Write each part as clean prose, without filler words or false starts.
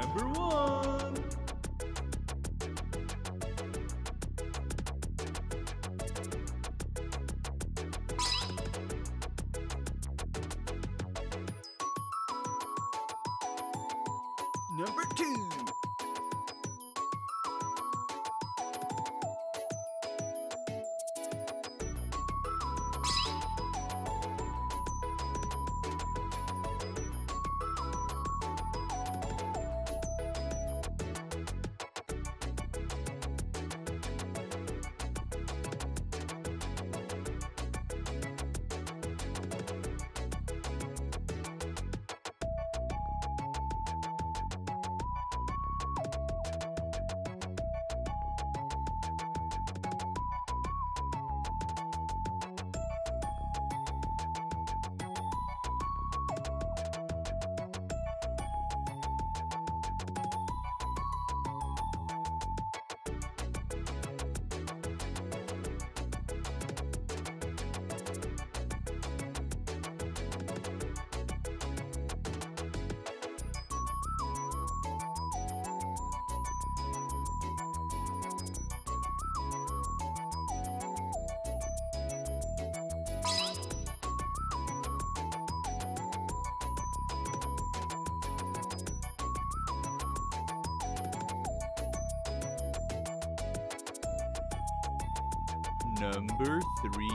Number 1. Number 2. Number 3.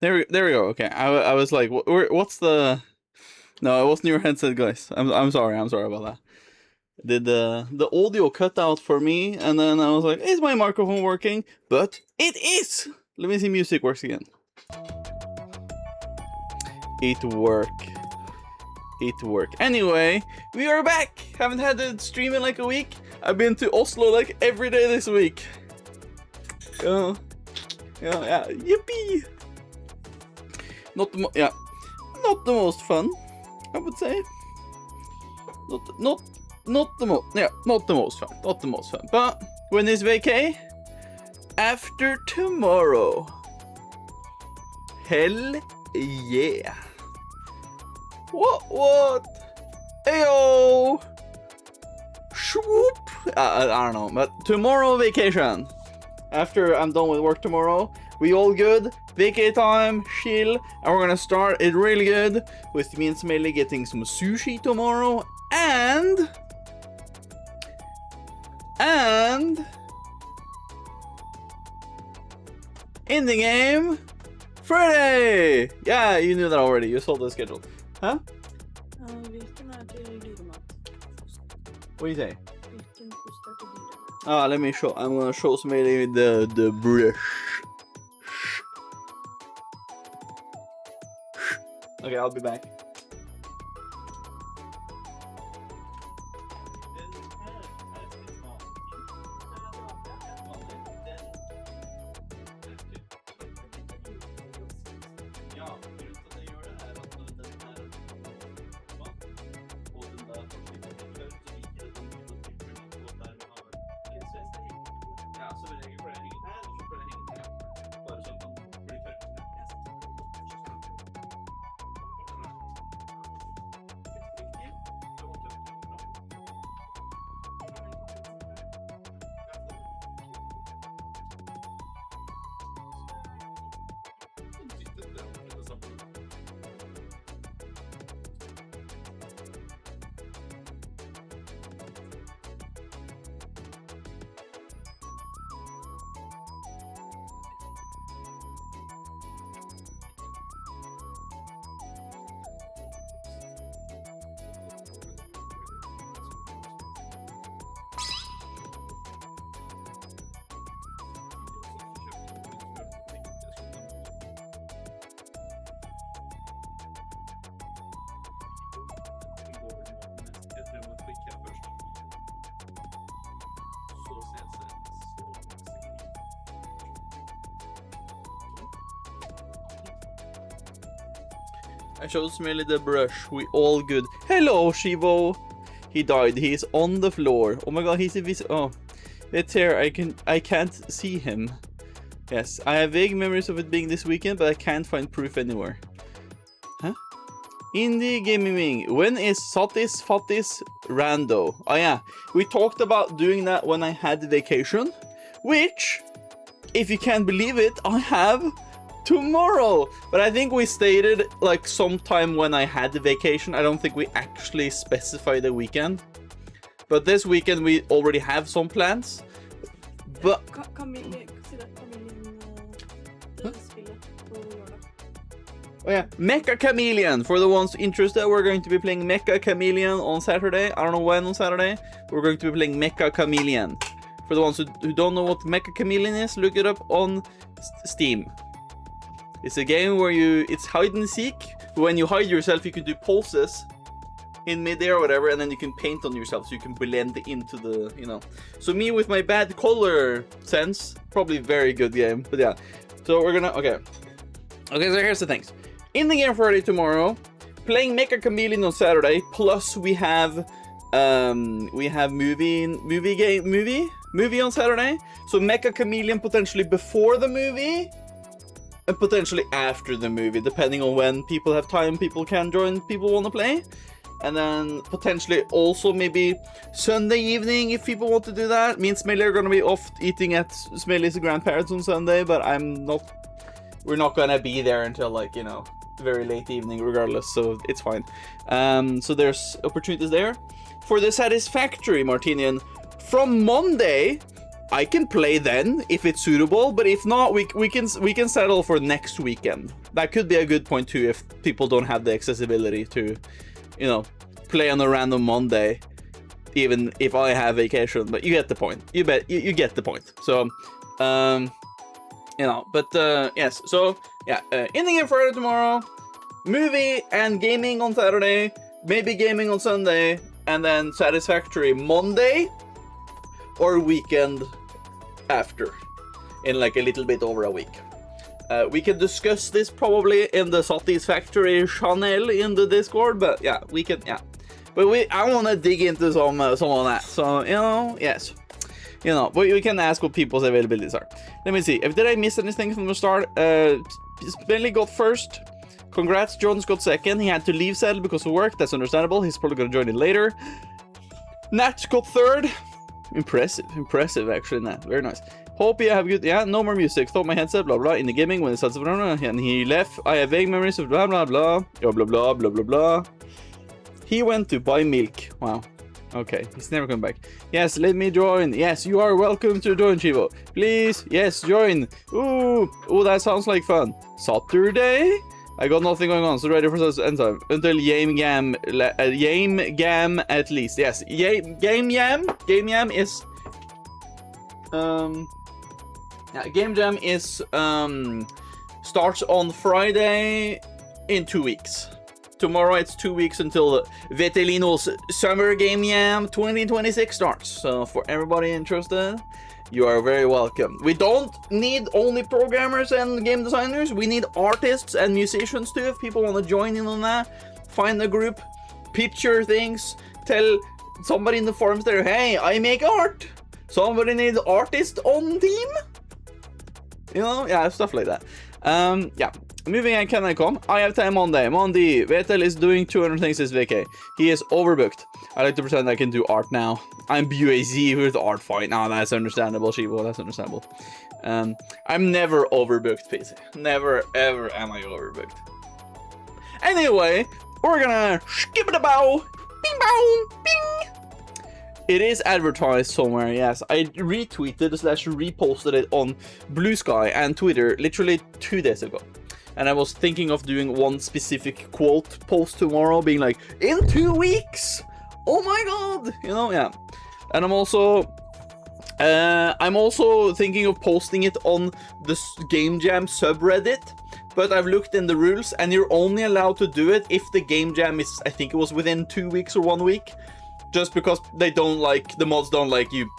There we go. Okay, I was like, what's the? No, it wasn't your headset, guys. I'm sorry about that. Did the audio cut out for me, and then I was like, is my microphone working? But it is. Let me see music works again. It work. Anyway, we are back. Haven't had a stream in like a week. I've been to Oslo like every day this week. Yeah. Yippee. Not the most fun, I would say. Not the most fun. But when is vacay? After tomorrow. Hell yeah. What? Ayo! Swoop! I don't know, but tomorrow vacation. After I'm done with work tomorrow, we all good. Vacay time, chill, and we're gonna start it really good with me and Smelly getting some sushi tomorrow, and in the game, Friday! Yeah, you knew that already. You saw the schedule. Huh? What do you say? Let me show. I'm gonna show somebody the brush. Okay, I'll be back. I showed Smelly the brush. We all good. Hello, Shivo. He died. He's on the floor. Oh my god, he's invisible. Oh, it's here. I can't see him. Yes, I have vague memories of it being this weekend, but I can't find proof anywhere. Huh? Indie gaming. When is Satis Fatis Rando? Oh yeah, we talked about doing that when I had vacation, which, if you can't believe it, I have tomorrow. But I think we stated like sometime when I had the vacation. I don't think we actually specified the weekend. But this weekend we already have some plans. But oh yeah, Mecha Chameleon. For the ones interested, we're going to be playing Mecha Chameleon on Saturday. I don't know when on Saturday. We're going to be playing Mecha Chameleon. For the ones who don't know what Mecha Chameleon is, look it up on Steam. It's a game where it's hide and seek. When you hide yourself, you can do pulses in midair or whatever, and then you can paint on yourself so you can blend into the, you know. So me with my bad color sense, probably very good game. But yeah, so we're gonna, okay, so here's the things. In the game Friday tomorrow, playing Mecha Chameleon on Saturday, plus we have movie on Saturday. So Mecha Chameleon potentially before the movie, and potentially after the movie, depending on when people have time, people can join, people want to play. And then potentially also maybe Sunday evening if people want to do that. Me and Smelly are going to be off eating at Smelly's grandparents on Sunday, but we're not going to be there until, like, you know, very late evening regardless, so it's fine. So there's opportunities there. For the Satisfactory, Martinian, from Monday, I can play then if it's suitable, but if not, we can settle for next weekend. that could be a good point too if people don't have the accessibility to, you know, play on a random Monday, even if I have vacation. But you get the point. You get the point. So, you know, but yes. So yeah, Ending Game Friday tomorrow, movie and gaming on Saturday, maybe gaming on Sunday, and then Satisfactory Monday or weekend after, in like a little bit over a week. We can discuss this probably in the Satisfactory channel in the Discord, but yeah, we can, yeah. But I want to dig into some of that, so, you know, yes. You know, but we can ask what people's availabilities are. Let me see, did I miss anything from the start? Spenley got first. Congrats, Jones got second. He had to leave Zelda because of work, that's understandable. He's probably gonna join in later. Nat got third. Impressive actually, Nat, very nice. Hope you have good, yeah, no more music. Thought my headset, blah blah, in the gaming when it starts, and he left. I have vague memories of blah blah blah, blah blah blah blah blah blah. He went to buy milk. Wow. Okay, he's never coming back. Yes, let me join. Yes, you are welcome to join, Chivo. Please, yes, join. Ooh, that sounds like fun. Saturday? I got nothing going on, so ready for end time. Until Game Jam at least. Yes, Game Jam is... yeah, Game Jam is... starts on Friday in 2 weeks. Tomorrow it's 2 weeks until Vetelino's Summer Game Jam 2026 starts. So for everybody interested, you are very welcome. We don't need only programmers and game designers. We need artists and musicians too. If people want to join in on that, find a group, pitch your things, tell somebody in the forums there, hey, I make art. Somebody needs artist on team. You know, yeah, stuff like that. Yeah. Moving on, can I come? I have time Monday. Vetel is doing 200 things this week. He is overbooked. I like to pretend I can do art now. I'm BAZ with art fight. Now that's understandable, Shivo. That's understandable. I'm never overbooked, PC. Never, ever am I overbooked. Anyway, we're gonna skip it a bow. Bing bow. Bing. It is advertised somewhere, yes. I retweeted / reposted it on Blue Sky and Twitter literally 2 days ago. And I was thinking of doing one specific quote post tomorrow, being like, in 2 weeks! Oh my god! You know, yeah. And I'm also thinking of posting it on the Game Jam subreddit. But I've looked in the rules, and you're only allowed to do it if the Game Jam is, I think it was within 2 weeks or 1 week. Just because they don't like, the mods don't like you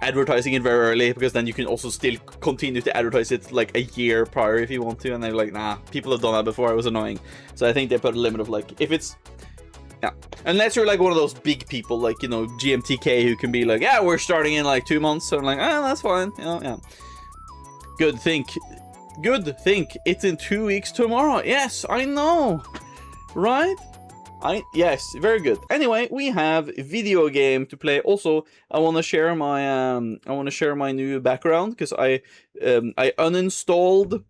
advertising it very early, because then you can also still continue to advertise it like a year prior if you want to, and they're like, nah, people have done that before, it was annoying. So I think they put a limit of like, if it's, yeah, unless you're like one of those big people like, you know, GMTK, who can be like, yeah, we're starting in like 2 months, so I'm like, ah, that's fine, you know, yeah. Good think, it's in 2 weeks tomorrow. Yes, I know, right? Yes, very good. Anyway, we have a video game to play. Also, I want to share my new background, because I uninstalled.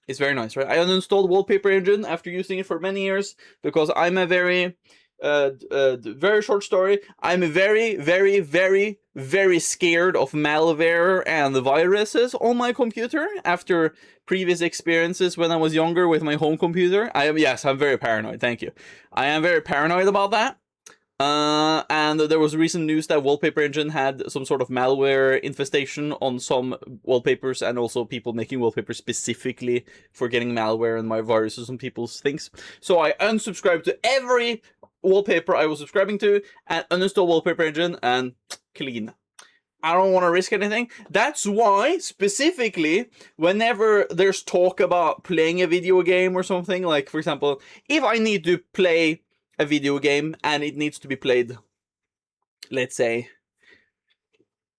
It's very nice, right? I uninstalled Wallpaper Engine after using it for many years, because I'm a very very short story. I'm very, very, very, very scared of malware and viruses on my computer after previous experiences when I was younger with my home computer. I'm very paranoid. Thank you. I am very paranoid about that. And there was recent news that Wallpaper Engine had some sort of malware infestation on some wallpapers, and also people making wallpapers specifically for getting malware and my viruses on people's things. So I unsubscribed to every wallpaper I was subscribing to and uninstalled Wallpaper Engine and clean. I don't want to risk anything. That's why, specifically, whenever there's talk about playing a video game or something, like, for example, if I need to play a video game and it needs to be played, let's say,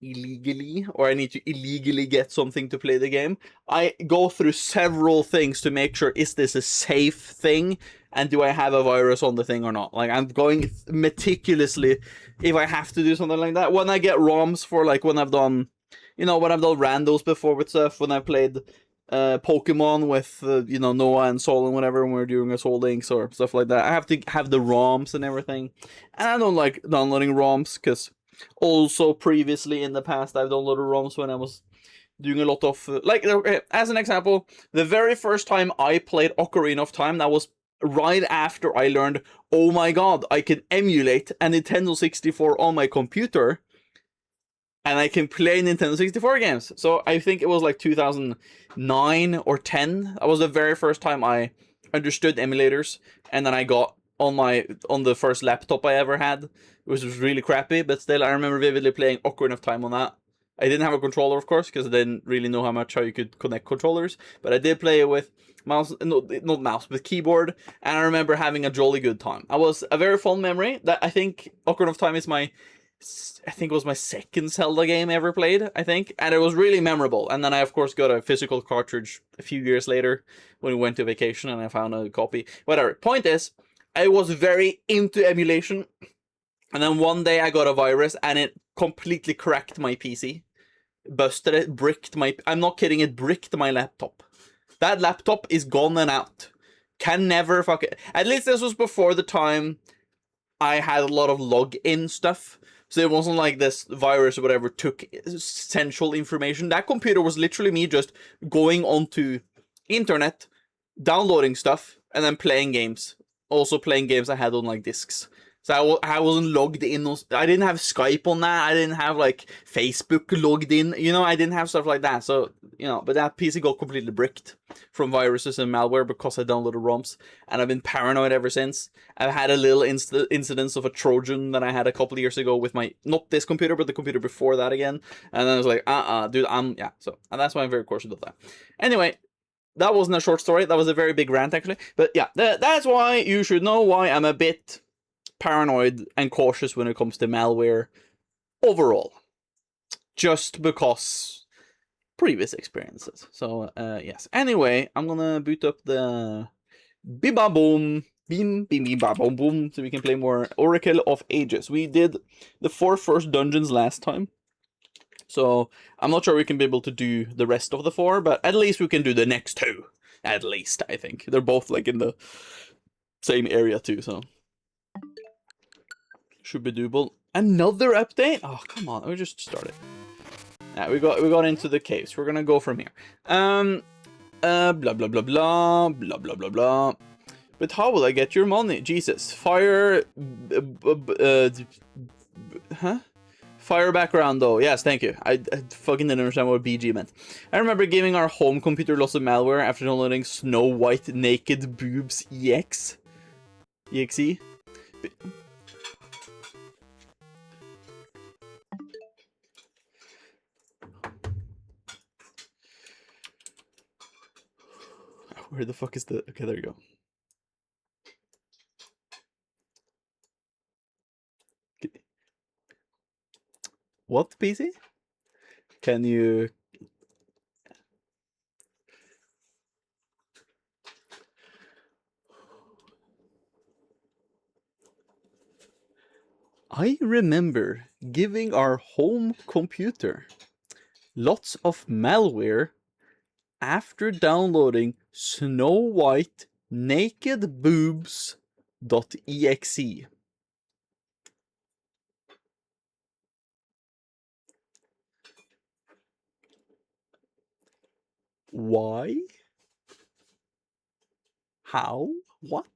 illegally, or I need to illegally get something to play the game, I go through several things to make sure, is this a safe thing, and do I have a virus on the thing or not? Like, I'm going meticulously if I have to do something like that. When I get ROMs for, like, when I've done, you know, when I've done randos before with stuff, when I played Pokemon with, you know, Noah and Sol and whatever, when we're doing Assault Links or stuff like that, I have to have the ROMs and everything. And I don't like downloading ROMs, because also previously in the past I've downloaded ROMs when I was doing a lot of like as an example, the very first time I played Ocarina of Time, that was right after I learned, oh my god, I can emulate a Nintendo 64 on my computer, and I can play Nintendo 64 games. So I think it was like 2009 or 10. That was the very first time I understood emulators, and then I got on the first laptop I ever had. It was really crappy, but still I remember vividly playing Ocarina of Time on that. I didn't have a controller, of course, because I didn't really know how you could connect controllers, but I did play it with mouse, not mouse, with keyboard, and I remember having a jolly good time. That was a very fond memory. That I think Ocarina of Time is I think it was my second Zelda game ever played, I think, and it was really memorable. And then I, of course, got a physical cartridge a few years later when we went to vacation, and I found a copy. Whatever. Point is, I was very into emulation, and then one day I got a virus, and it completely cracked my PC. Busted it, bricked my... I'm not kidding, it bricked my laptop. That laptop is gone and out. Can never fuck it. At least this was before the time I had a lot of login stuff. So it wasn't like this virus or whatever took essential information. That computer was literally me just going onto internet, downloading stuff, and then playing games. Also playing games I had on like discs. So I wasn't logged in. I didn't have Skype on that. I didn't have like Facebook logged in. You know, I didn't have stuff like that. So, you know, but that PC got completely bricked from viruses and malware because I downloaded ROMs. And I've been paranoid ever since. I've had a little incidence of a Trojan that I had a couple of years ago with my, not this computer, but the computer before that again. And then I was like, dude, yeah. So, and that's why I'm very cautious of that. Anyway. That wasn't a short story. That was a very big rant, actually. But yeah, that's why you should know why I'm a bit paranoid and cautious when it comes to malware overall. Just because previous experiences. So, yes. Anyway, I'm gonna boot up the Biba-boom. Beam, beam, beam, ba, boom, boom. So we can play more Oracle of Ages. We did the 4 first dungeons last time. So, I'm not sure we can be able to do the rest of the 4, but at least we can do the next 2. At least, I think. They're both, like, in the same area, too, so. Should be doable. Another update? Oh, come on. We just started. Yeah, we got into the caves. We're gonna go from here. Blah, blah, blah, blah. Blah, blah, blah, blah. But how will I get your money? Jesus. Fire... huh? Fire background though. Yes, thank you. I fucking didn't understand what BG meant. I remember giving our home computer lots of malware after downloading Snow White Naked Boobs EXE. EXE? Where the fuck is the... Okay, there you go. What, PC? Can you... I remember giving our home computer lots of malware after downloading Snow White Naked Boobs.exe. Why? How? What?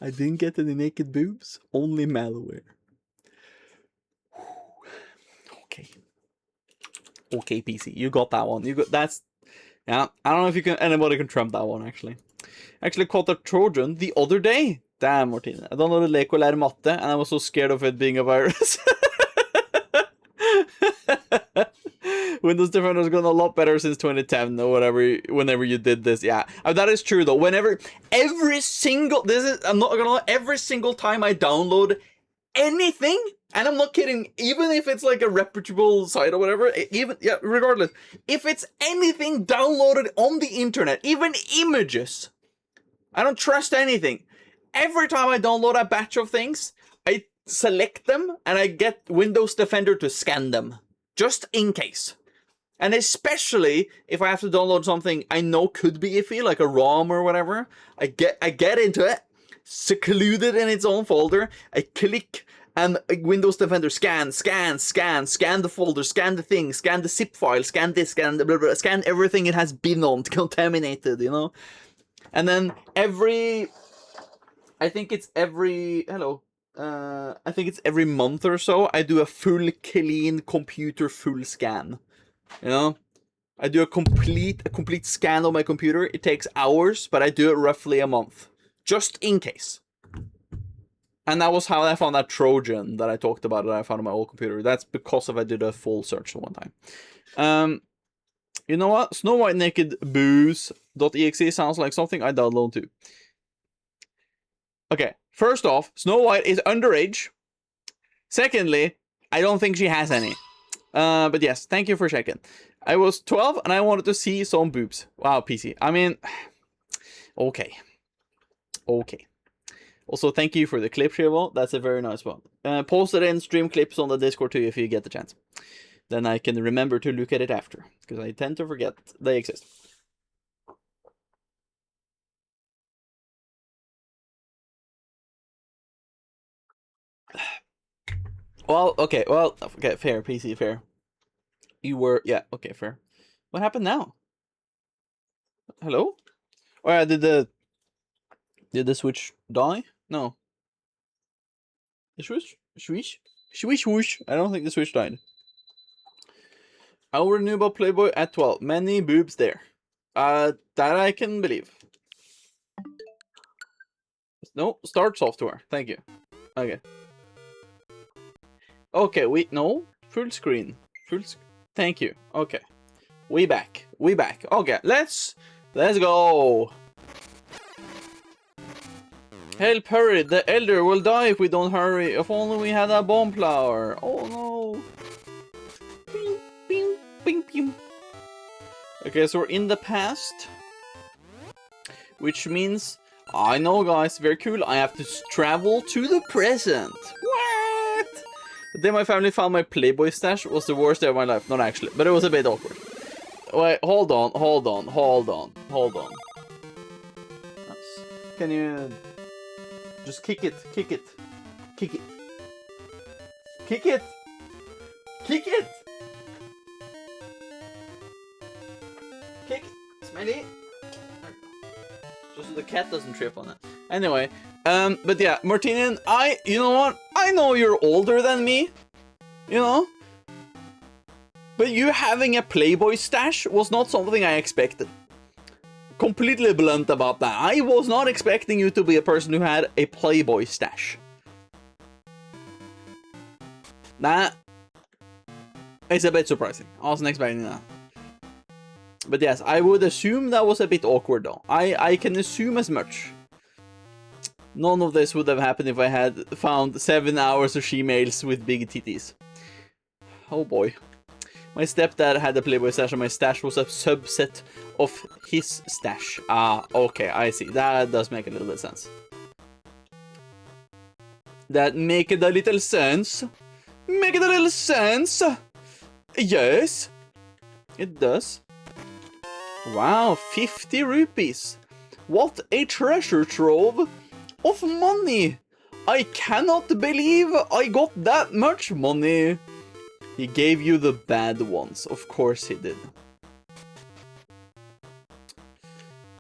I didn't get any naked boobs, only malware. Okay. Okay, PC, you got that one. You got that's... Yeah, I don't know if anybody can trump that one, actually. Actually caught a Trojan the other day. Damn, Martina. I downloaded Leko Lære Matte, and I was so scared of it being a virus. Windows Defender has gone a lot better since 2010 or whatever, whenever you did this. Yeah, that is true though. Every single time I download anything, and I'm not kidding, even if it's like a reputable site or whatever, regardless, if it's anything downloaded on the internet, even images, I don't trust anything. Every time I download a batch of things, I select them and I get Windows Defender to scan them, just in case. And especially if I have to download something I know could be iffy, like a ROM or whatever, I get into it, secluded in its own folder, I click And Windows Defender, scan the folder, scan the thing, scan the zip file, scan this, scan the blah, blah, scan everything it has been on, contaminated, you know? And then I think it's every month or so, I do a full clean computer full scan, you know? I do a complete scan of my computer. It takes hours, but I do it roughly a month, just in case. And that was how I found that Trojan that I talked about that I found on my old computer. That's because I did a full search one time. You know what? Snow White Naked Booze.exe sounds like something I download too. Okay, first off, Snow White is underage. Secondly, I don't think she has any. But yes, thank you for checking. I was 12 and I wanted to see some boobs. Wow, PC. I mean, okay. Also, thank you for the clip, Shivo. That's a very nice one. Post it in stream clips on the Discord too if you get the chance. Then I can remember to look at it after, because I tend to forget they exist. Well, okay, fair, PC, fair. You were, yeah, okay, fair. What happened now? Hello? Oh yeah, did the switch die? No. The switch? Swoosh. I don't think the switch died. I already knew about Playboy at 12. Many boobs there. That I can believe. No, start software. Thank you. Okay. Okay, no. Full screen. Thank you. Okay. We back. Okay, let's go. Help, hurry. The elder will die if we don't hurry. If only we had a bomb flower. Oh no. Bing. Okay, so we're in the past. Which means, I know guys, very cool. I have to travel to the present. What? The day my family found my Playboy stash was the worst day of my life. Not actually, but it was a bit awkward. Wait, hold on. Nice. Can you just kick it? Smelly. Just so the cat doesn't trip on it. Anyway, but yeah, Martinian, you know what? I know you're older than me, you know? But you having a Playboy stash was not something I expected. Completely blunt about that. I was not expecting you to be a person who had a Playboy stash. That is a bit surprising. I wasn't expecting that. But yes, I would assume that was a bit awkward though. I can assume as much. None of this would have happened if I had found 7 hours of she-males with big titties. Oh boy. My stepdad had a Playboy stash and my stash was a subset of his stash. Ah, okay, I see. That does make a little bit of sense. That make it a little sense. Make it a little sense. Yes. It does. Wow, 50 rupees. What a treasure trove of money. I cannot believe I got that much money. He gave you the bad ones. Of course he did.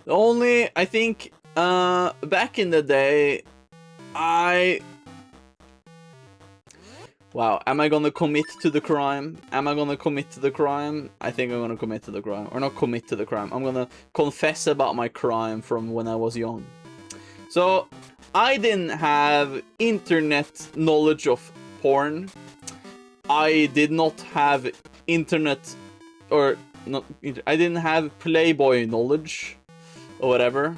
Only, I think, back in the day, Wow, am I gonna commit to the crime? I think I'm gonna commit to the crime. Or not commit to the crime. I'm gonna confess about my crime from when I was young. So, I didn't have internet knowledge of porn. I did not have internet, or not. I didn't have Playboy knowledge, or whatever.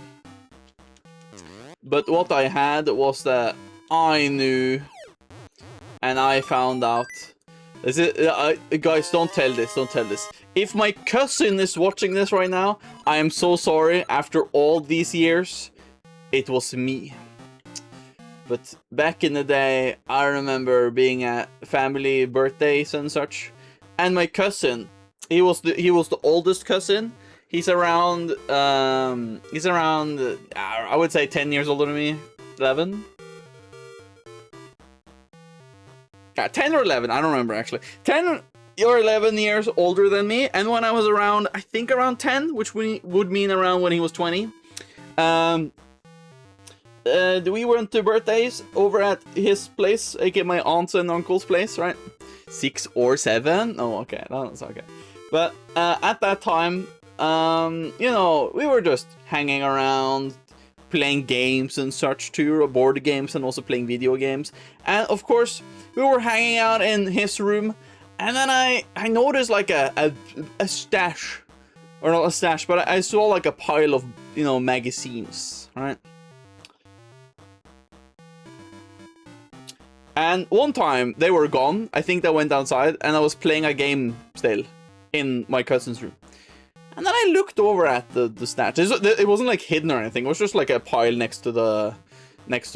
But what I had was that I knew, and I found out. Guys, don't tell this. If my cousin is watching this right now, I am so sorry. After all these years, it was me. But back in the day, I remember being at family birthdays and such, and my cousin, he was the oldest cousin. He's around I would say 10 years older than me, 11. Yeah, 10 or 11, I don't remember actually. 10 or 11 years older than me, and when I was around, I think around 10, which would mean around when he was 20, we went to birthdays over at his place, aka my aunt's and uncle's place, right? 6 or 7? Oh, okay, that's okay. But at that time, you know, we were just hanging around, playing games and such too, board games and also playing video games. And of course, we were hanging out in his room, and then I noticed like a stash, or not a stash, but I saw like a pile of, you know, magazines, right? And one time they were gone. I think they went outside, and I was playing a game still in my cousin's room. And then I looked over at the stash. It wasn't like hidden or anything. It was just like a pile next to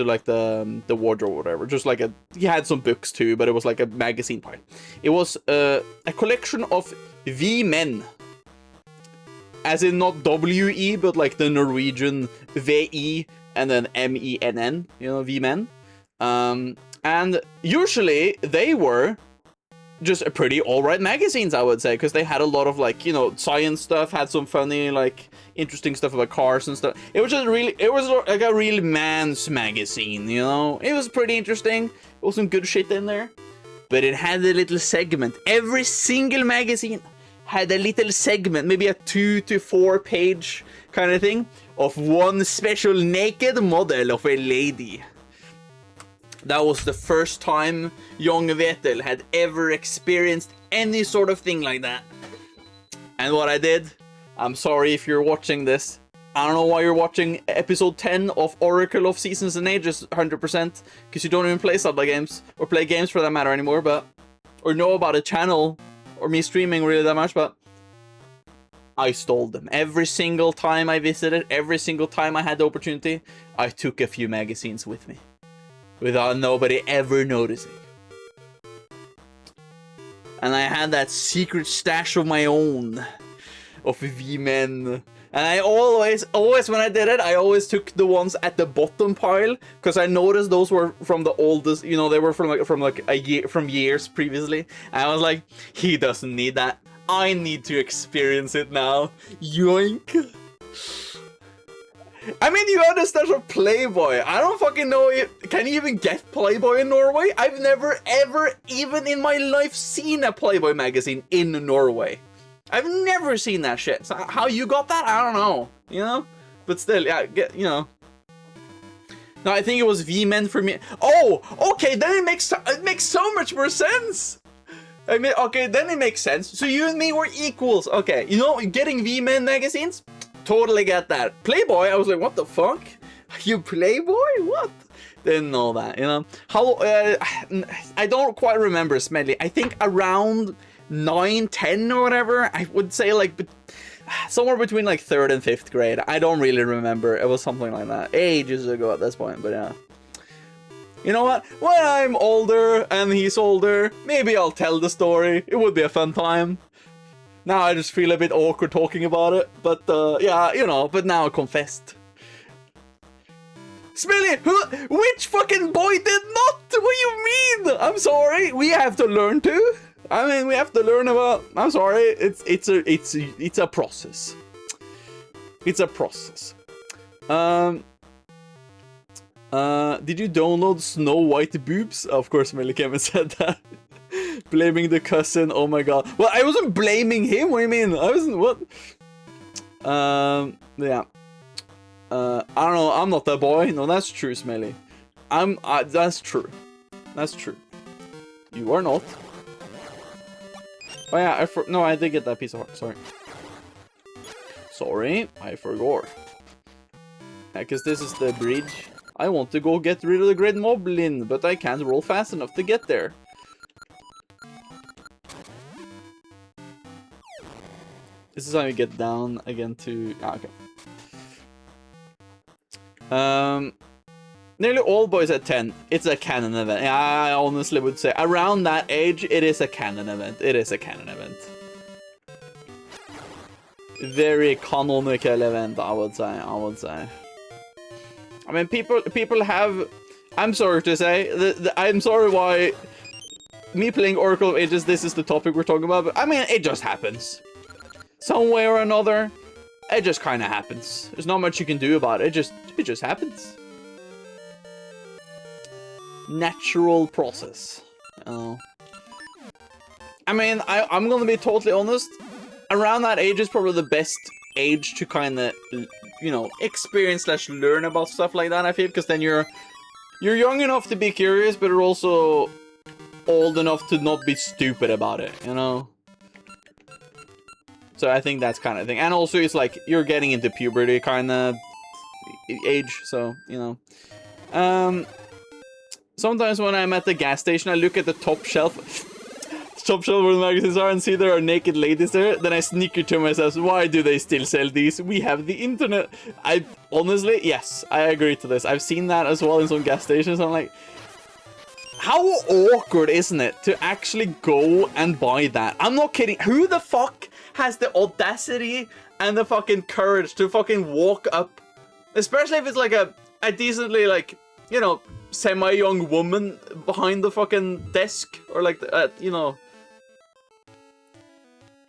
like the wardrobe or whatever. Just like he had some books too, but it was like a magazine pile. It was a collection of V-men, as in not W-E, but like the Norwegian V-E and then M-E-N-N. You know, V-men. And usually they were just a pretty alright magazines, I would say, because they had a lot of like, you know, science stuff, had some funny, like, interesting stuff about cars and stuff. It was like a real man's magazine, you know? It was pretty interesting. There was some good shit in there. But it had a little segment. Every single magazine had a little segment, maybe a 2 to 4 page kind of thing, of one special naked model of a lady. That was the first time young Vetel had ever experienced any sort of thing like that. And what I did, I'm sorry if you're watching this. I don't know why you're watching episode 10 of Oracle of Seasons and Ages 100%, because you don't even play Zelda games, or play games for that matter anymore, but, or know about a channel, or me streaming really that much, but I stole them. Every single time I visited, every single time I had the opportunity, I took a few magazines with me, without nobody ever noticing. And I had that secret stash of my own of V-men. And I always when I did it, I always took the ones at the bottom pile, because I noticed those were from the oldest, you know, they were from years previously. And I was like, he doesn't need that. I need to experience it now. Yoink. I mean, you understand of Playboy. I don't fucking know if... Can you even get Playboy in Norway? I've never, ever, even in my life, seen a Playboy magazine in Norway. I've never seen that shit. So how you got that? I don't know. You know? But still, yeah, you know. No, I think it was V-Men for me. Oh! Okay, then it makes so much more sense! I mean, okay, then it makes sense. So you and me were equals. Okay, you know, getting V-Men magazines? Totally get that. Playboy, I was like, what the fuck? You Playboy? What? Didn't know that, you know? How, I don't quite remember, Smelly. I think around 9, 10 or whatever. I would say like somewhere between like 3rd and 5th grade. I don't really remember. It was something like that. Ages ago at this point, but yeah. You know what? When I'm older and he's older, maybe I'll tell the story. It would be a fun time. Now I just feel a bit awkward talking about it, but yeah, you know, but now I confessed. Smelly, which fucking boy did not? What do you mean? I'm sorry, we have to learn too. I mean, we have to learn about, I'm sorry, it's a process. It's a process. Did you download Snow White boobs? Of course, Smelly Kevin said that. Blaming the cousin, oh my god. Well, I wasn't blaming him, what do you mean? I wasn't, what? Yeah. I don't know, I'm not that boy. No, that's true, Smelly. That's true. That's true. You are not. Oh yeah, no, I did get that piece of heart, sorry. Sorry, I forgot. Yeah, because this is the bridge. I want to go get rid of the Great Moblin, but I can't roll fast enough to get there. This is how you get down again to... Ah, okay. Nearly all boys at 10. It's a canon event. Yeah, I honestly would say around that age, it is a canon event. It is a canon event. Very canonical event, I would say. I mean, people have... I'm sorry to say, I'm sorry why me playing Oracle of Ages, this is the topic we're talking about, but I mean, it just happens. Some way or another, it just kind of happens. There's not much you can do about it. It just happens. Natural process. Oh. I mean, I'm gonna be totally honest. Around that age is probably the best age to kind of, you know, experience / learn about stuff like that, I feel, because then you're young enough to be curious, but you're also old enough to not be stupid about it, you know? So I think that's kind of thing. And also it's like, you're getting into puberty kind of age, so, you know. Sometimes when I'm at the gas station, I look at the top shelf where the magazines are and see there are naked ladies there. Then I sneaker to myself, why do they still sell these? We have the internet. Honestly, yes, I agree to this. I've seen that as well in some gas stations. I'm like, how awkward isn't it to actually go and buy that? I'm not kidding. Who the fuck has the audacity and the fucking courage to fucking walk up? Especially if it's like a decently, like, you know, semi-young woman behind the fucking desk, or like, you know.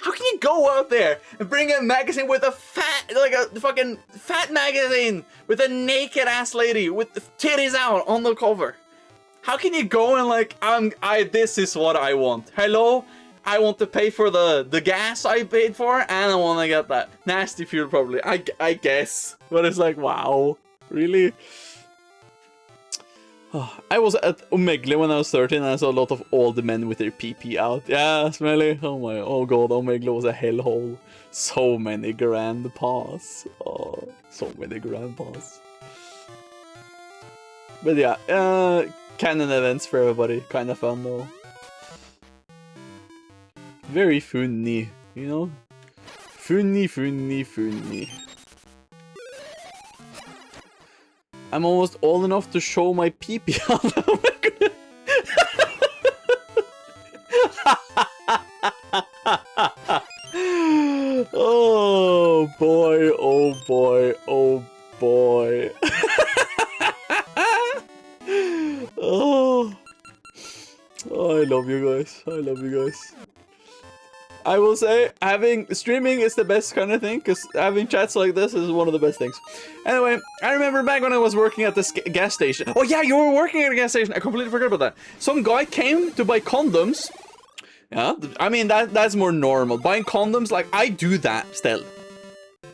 How can you go out there and bring a magazine with a fucking fat magazine with a naked ass lady with the titties out on the cover? How can you go and like, this is what I want. Hello? I want to pay for the gas I paid for, and I want to get that nasty fuel probably. I guess. But it's like, wow. Really? Oh, I was at Omegle when I was 13 and I saw a lot of old men with their pee out. Yeah, smelly. Oh god, Omegle was a hellhole. So many grandpas. Oh, so many grandpas. But yeah, canon events for everybody. Kind of fun though. Very funny, you know? Funny. I'm almost old enough to show my pee-pee out. Oh my god. Oh boy, oh boy, oh boy. Oh, I love you guys. I love you guys. I will say, streaming is the best kind of thing, because having chats like this is one of the best things. Anyway, I remember back when I was working at this gas station. Oh yeah, you were working at a gas station. I completely forgot about that. Some guy came to buy condoms. Yeah, I mean, that's more normal. Buying condoms, like, I do that still.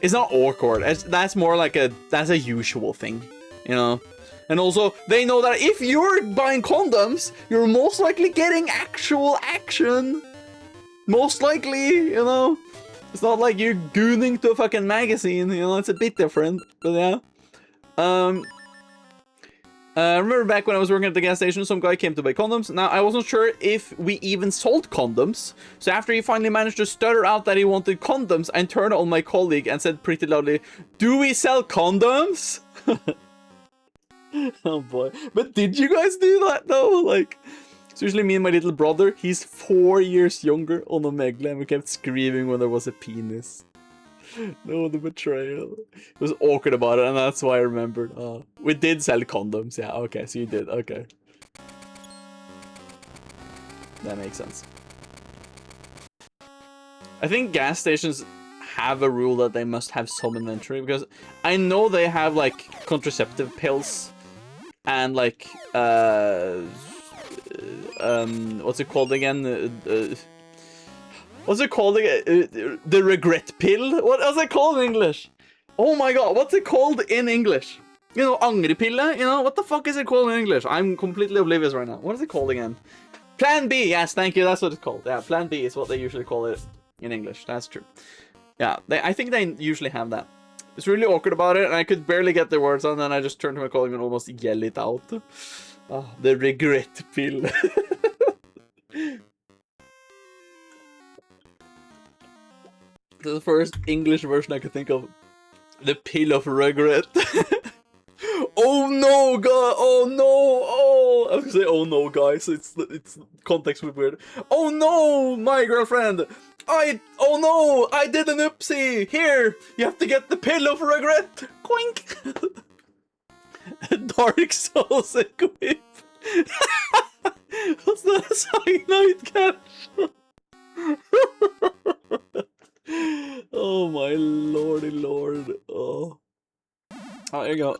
It's not awkward. That's more like that's a usual thing, you know? And also, they know that if you're buying condoms, you're most likely getting actual action. Most likely, you know? It's not like you're gooning to a fucking magazine, you know? It's a bit different, but yeah. I remember back when I was working at the gas station, some guy came to buy condoms. Now, I wasn't sure if we even sold condoms. So after he finally managed to stutter out that he wanted condoms, I turned on my colleague and said pretty loudly, "Do we sell condoms?" Oh boy. But did you guys do that though? Like, it's usually me and my little brother. He's 4 years younger on Omegle, and we kept screaming when there was a penis. No, the betrayal. It was awkward about it, and that's why I remembered. We did sell condoms. Yeah, okay, so you did. Okay. That makes sense. I think gas stations have a rule that they must have some inventory, because I know they have, like, contraceptive pills and, like, what's it called again? What's it called again? The regret pill? What is it called in English? Oh my god, what's it called in English? You know, angrepille? You know, what the fuck is it called in English? I'm completely oblivious right now. What is it called again? Plan B, yes, thank you, that's what it's called. Yeah, Plan B is what they usually call it in English, that's true. Yeah, I think they usually have that. It's really awkward about it, and I could barely get the words on, and then I just turned to my colleague and almost yell it out. Oh, the regret pill. The first English version I could think of. The pill of regret. Oh no, God! Oh no! Oh, I was gonna say, oh no, guys. It's context was weird. Oh no, my girlfriend. Oh no, I did an oopsie. Here, you have to get the pill of regret. Quink. Dark Souls equip. What's that? A cyanide cache? Oh my lordy lord. Oh. Oh, there you go.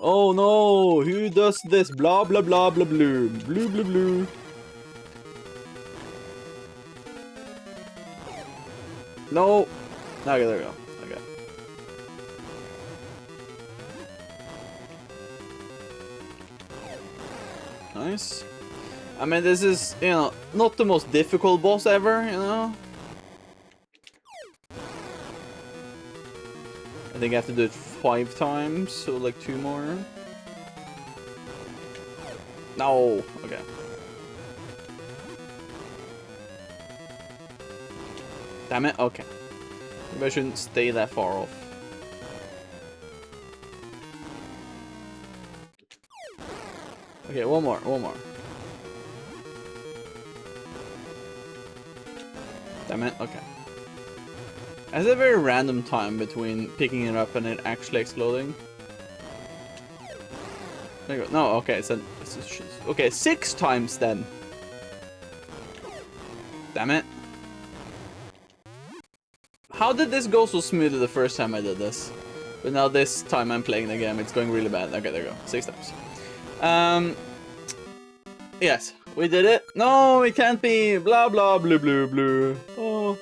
Oh no! Who does this? Blah blah blah blah blue. Blue blue blue. No! Okay, there we go. Okay. Nice. I mean, this is, you know, not the most difficult boss ever, you know? I think I have to do it 5 times, so like 2 more. No! Okay. Damn it, okay. Maybe I shouldn't stay that far off. Okay, one more. Damn it, okay. There's a very random time between picking it up and it actually exploding. There you go. No, okay, okay, 6 times then. Damn it. How did this go so smoothly the first time I did this? But now this time I'm playing the game, it's going really bad. Okay, there you go. 6 times. Yes, we did it. No, it can't be. Blah, blah, blue, blue, blue. Oh.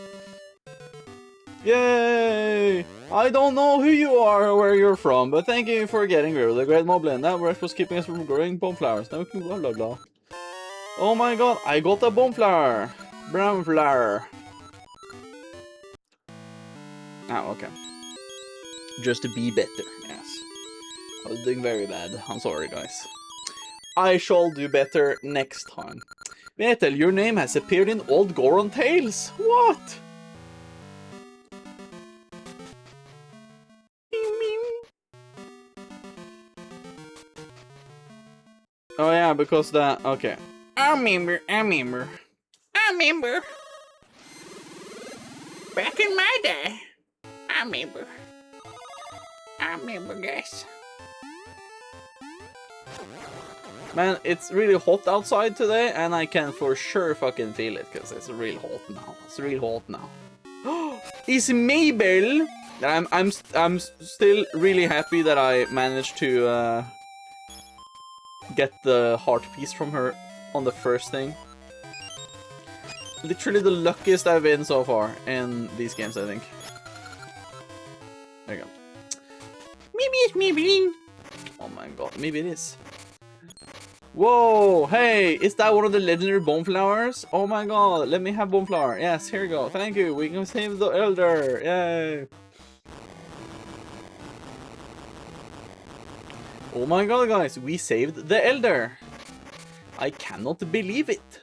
Yay! I don't know who you are or where you're from, but thank you for getting rid of the great moblin. That rush was keeping us from growing bomb flowers. Now we can blah, blah, blah. Oh my god, I got a bomb flower. Brown flower. Oh, okay. Just to be better, yes. I was doing very bad. I'm sorry, guys. I shall do better next time. Vetel, your name has appeared in old Goron tales. What? Oh yeah, because that. Okay. I remember. Back in my day. I remember, guys. Man, it's really hot outside today, and I can for sure fucking feel it, because it's real hot now. It's real hot now. It's Mabel! I'm still really happy that I managed to get the heart piece from her on the first thing. Literally the luckiest I've been so far in these games, I think. There you go. Maybe it's Maybelline. Oh my god, maybe it is. Whoa, hey, is that one of the legendary bone flowers? Oh my god, let me have bone flower. Yes, here we go. Thank you. We can save the elder. Yay. Oh my god, guys, we saved the elder. I cannot believe it.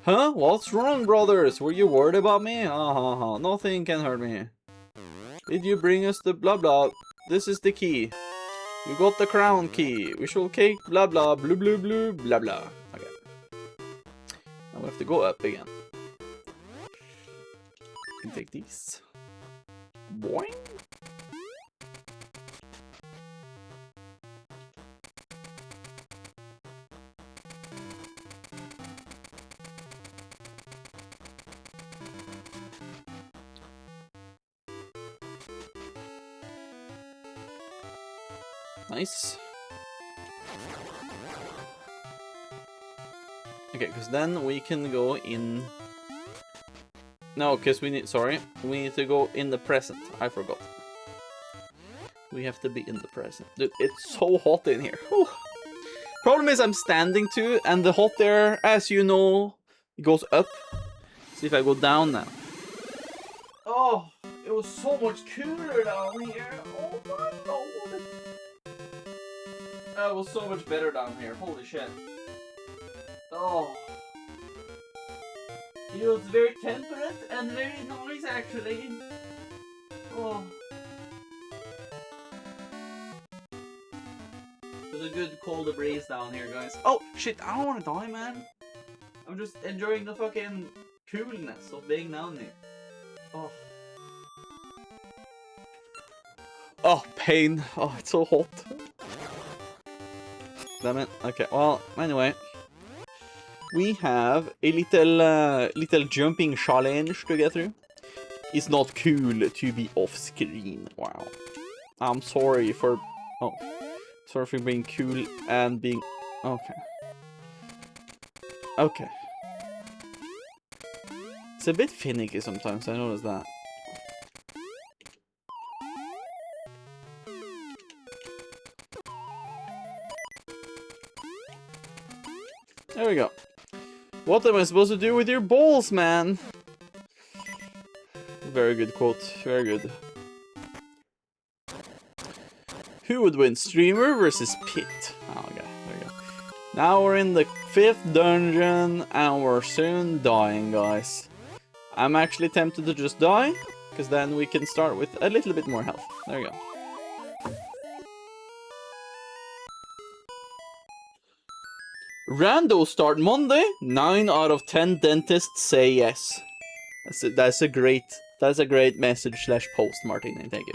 Huh? What's wrong, brothers? Were you worried about me? Nothing can hurt me. Did you bring us the blah blah? This is the key. You got the crown key. Visual cake, blah blah, blue blue blue, blah blah. Okay. Now we have to go up again. Can take these. Boing. Nice. Okay, because then we can go in... No, because we need... Sorry. We need to go in the present. I forgot. We have to be in the present. Dude, it's so hot in here. Whew. Problem is I'm standing too, and the hot air, as you know, goes up. See if I go down now. Oh, it was so much cooler down here. Oh my god. That was so much better down here. Holy shit. Oh. It was very temperate and very nice actually. Oh. It was a good cold breeze down here, guys. Oh shit, I don't want to die, man. I'm just enjoying the fucking coolness of being down here. Oh. Oh, pain. Oh, it's so hot. Damn it. Okay, well, anyway. we have a little jumping challenge to get through. It's not cool to be off screen. Wow. I'm sorry for being cool and being okay. Okay. It's a bit finicky sometimes, I notice that. There we go. What am I supposed to do with your balls, man? Very good quote. Very good. Who would win, streamer versus pit? Oh, okay. There we go. Now we're in the 5th dungeon, and we're soon dying, guys. I'm actually tempted to just die, because then we can start with a little bit more health. There we go. Rando start Monday. 9 out of 10 dentists say yes. That's a great message / post, Martin. Thank you.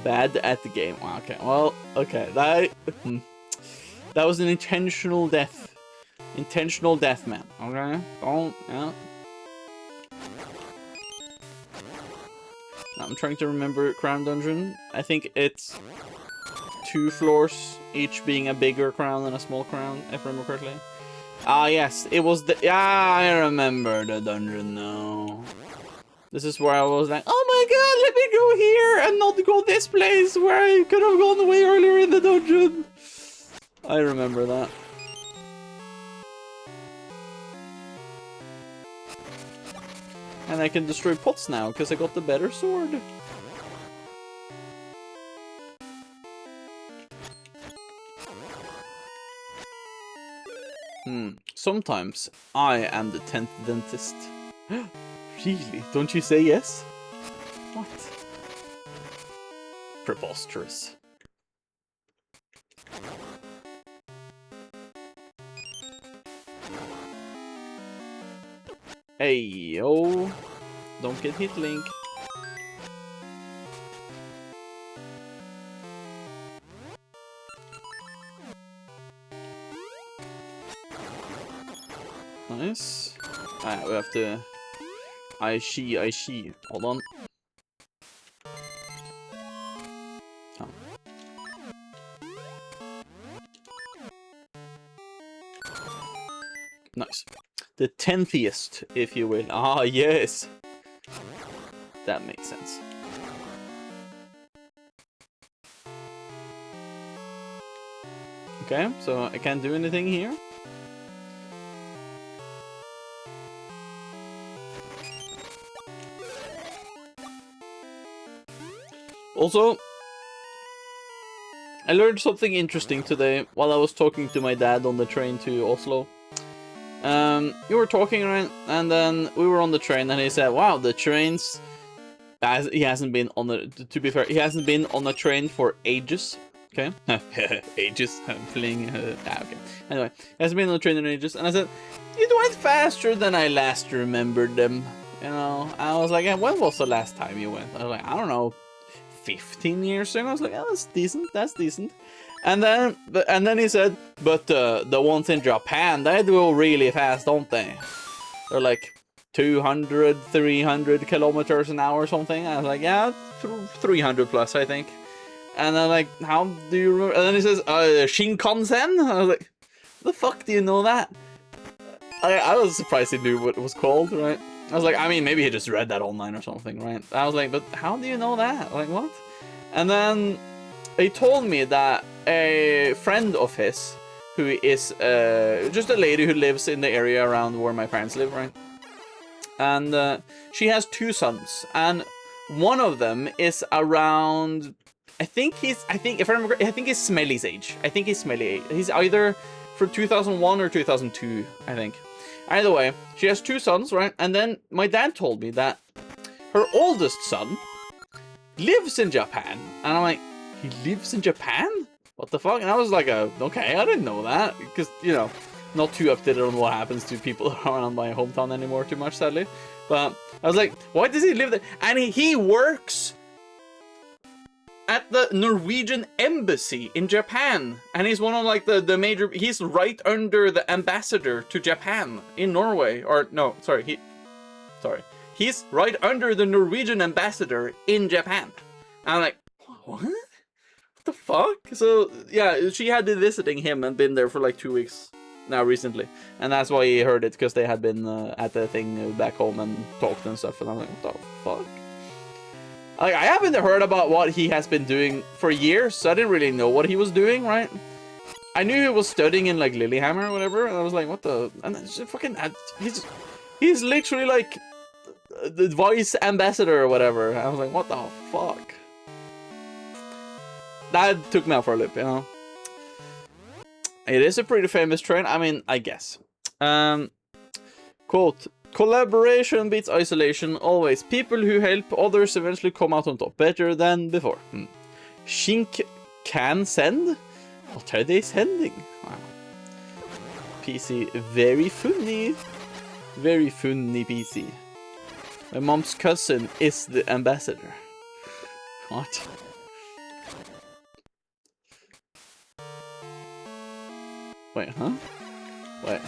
Bad at the game. Wow, okay. Well, okay. That was an intentional death. Intentional death, man. Okay. Don't. Yeah. I'm trying to remember Crown Dungeon. I think it's 2 floors, each being a bigger crown and a small crown, if I remember correctly. Ah, yes, it was the... Yeah, I remember the dungeon now. This is where I was like, oh my god, let me go here and not go this place where I could have gone way earlier in the dungeon. I remember that. And I can destroy pots now, because I got the better sword. Sometimes I am the 10th dentist. Really? Don't you say yes? What? Preposterous. Hey, yo. Don't get hit, Link. Nice. Alright, we have to... I see. Hold on. Oh. Nice. The 10thiest, if you will. Ah, yes. That makes sense. Okay, so I can't do anything here. Also, I learned something interesting today while I was talking to my dad on the train to Oslo. You were talking, right? And then we were on the train and he said, wow, the trains... He hasn't been on the... To be fair, he hasn't been on a train for ages. Okay? Ages. I'm playing... okay. Anyway, he hasn't been on a train in ages. And I said, it went faster than I last remembered them. You know? I was like, when was the last time you went? I was like, I don't know. 15 years ago. I was like, oh, that's decent. And then he said, but the ones in Japan, they go really fast, don't they? They're like 200, 300 kilometers an hour or something. I was like, yeah, 300 plus, I think. And I'm like, how do you remember? And then he says, Shinkansen? I was like, the fuck do you know that? I was surprised he knew what it was called, right? I was like, I mean, maybe he just read that online or something, right? I was like, but how do you know that? Like, what? And then he told me that a friend of his, who is just a lady who lives in the area around where my parents live, right? And she has 2 sons, and one of them is around, I think he's Smelly's age. I think he's Smelly. He's either from 2001 or 2002, I think. Either way, she has 2 sons, right? And then my dad told me that her oldest son lives in Japan. And I'm like, he lives in Japan? What the fuck? And I was like, okay, I didn't know that. Because, you know, not too updated on what happens to people around my hometown anymore too much, sadly. But I was like, why does he live there? And he works at the Norwegian embassy in Japan, and he's one of like the major. He's right under the ambassador to Japan in Norway, or no, sorry, he's right under the Norwegian ambassador in Japan. And I'm like, what? What the fuck? So yeah, she had been visiting him and been there for like 2 weeks now recently, and that's why he heard it, because they had been at the thing back home and talked and stuff. And I'm like, what the fuck? Like, I haven't heard about what he has been doing for years, so I didn't really know what he was doing, right? I knew he was studying in like Lillehammer or whatever, and I was like, what the? And it's just fucking, he's literally like the vice ambassador or whatever. And I was like, what the fuck? That took me out for a loop, you know. It is a pretty famous train. I mean, I guess. Quote. Collaboration beats isolation always. People who help others eventually come out on top. Better than before. Shink can send? What are they sending? Wow. PC, very funny. Very funny PC. My mom's cousin is the ambassador. What? Wait, huh? Wait.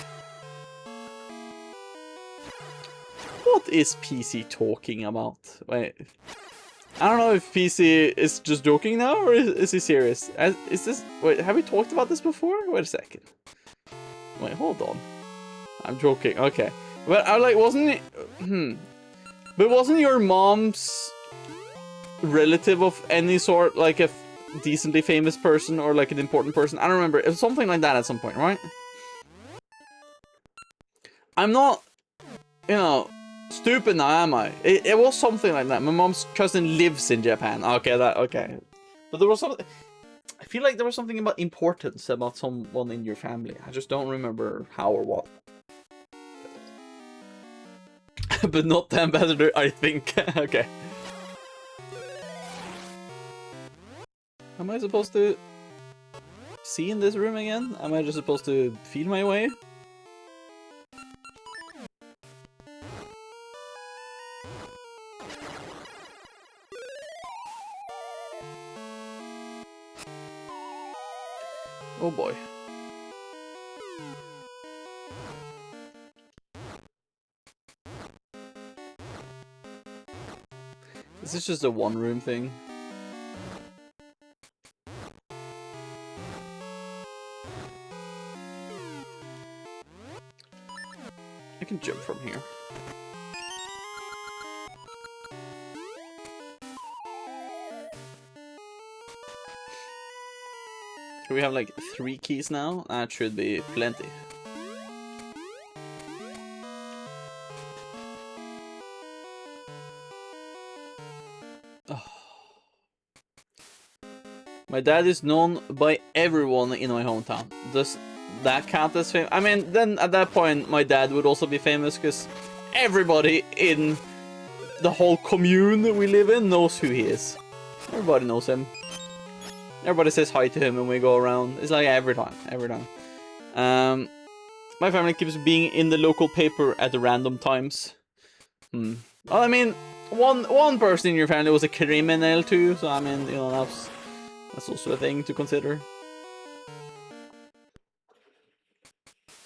What is PC talking about? Wait. I don't know if PC is just joking now, or is he serious? Is this... Wait, have we talked about this before? Wait a second. Wait, hold on. I'm joking. Okay. But I like, wasn't it... But wasn't your mom's relative of any sort like a decently famous person or like an important person? I don't remember. It was something like that at some point, right? I'm not, you know, stupid now, am I? It was something like that. My mom's cousin lives in Japan. Okay, okay. But there was something... I feel like there was something about importance about someone in your family. I just don't remember how or what. But not the ambassador, I think. Okay. Am I supposed to see in this room again? Am I just supposed to feel my way? Oh boy. Is this just a one-room thing? I can jump from here. Do we have like 3 keys now? That should be plenty. Oh. My dad is known by everyone in my hometown. Does that count as famous? I mean, then at that point, my dad would also be famous because everybody in the whole commune that we live in knows who he is. Everybody knows him. Everybody says hi to him when we go around. It's like every time. My family keeps being in the local paper at random times. Well, I mean, one person in your family was a criminal too, so I mean, you know, that's also a thing to consider.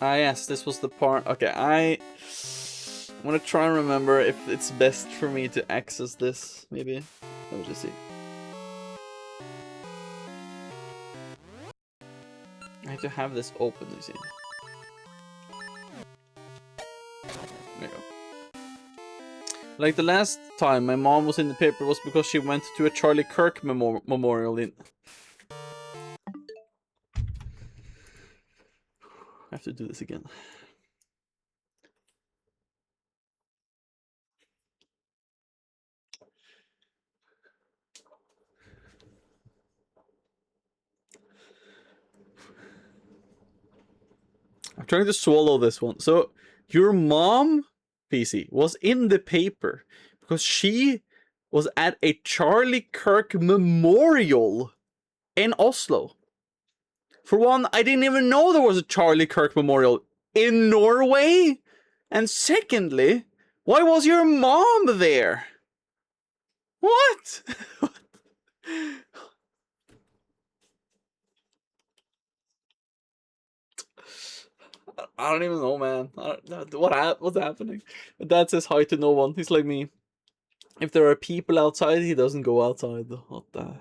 Ah, yes, this was the part. Okay, I'm gonna try and remember if it's best for me to access this. Maybe. Let me just see. I have to have this open, you see. There you go. Like the last time my mom was in the paper was because she went to a Charlie Kirk memorial in... I have to do this again. I'm trying to swallow this one. So, your mom, PC, was in the paper because she was at a Charlie Kirk memorial in Oslo. For one, I didn't even know there was a Charlie Kirk memorial in Norway. And secondly, why was your mom there? What? I don't even know, man. What's happening? My dad says hi to no one. He's like me. If there are people outside, he doesn't go outside. What the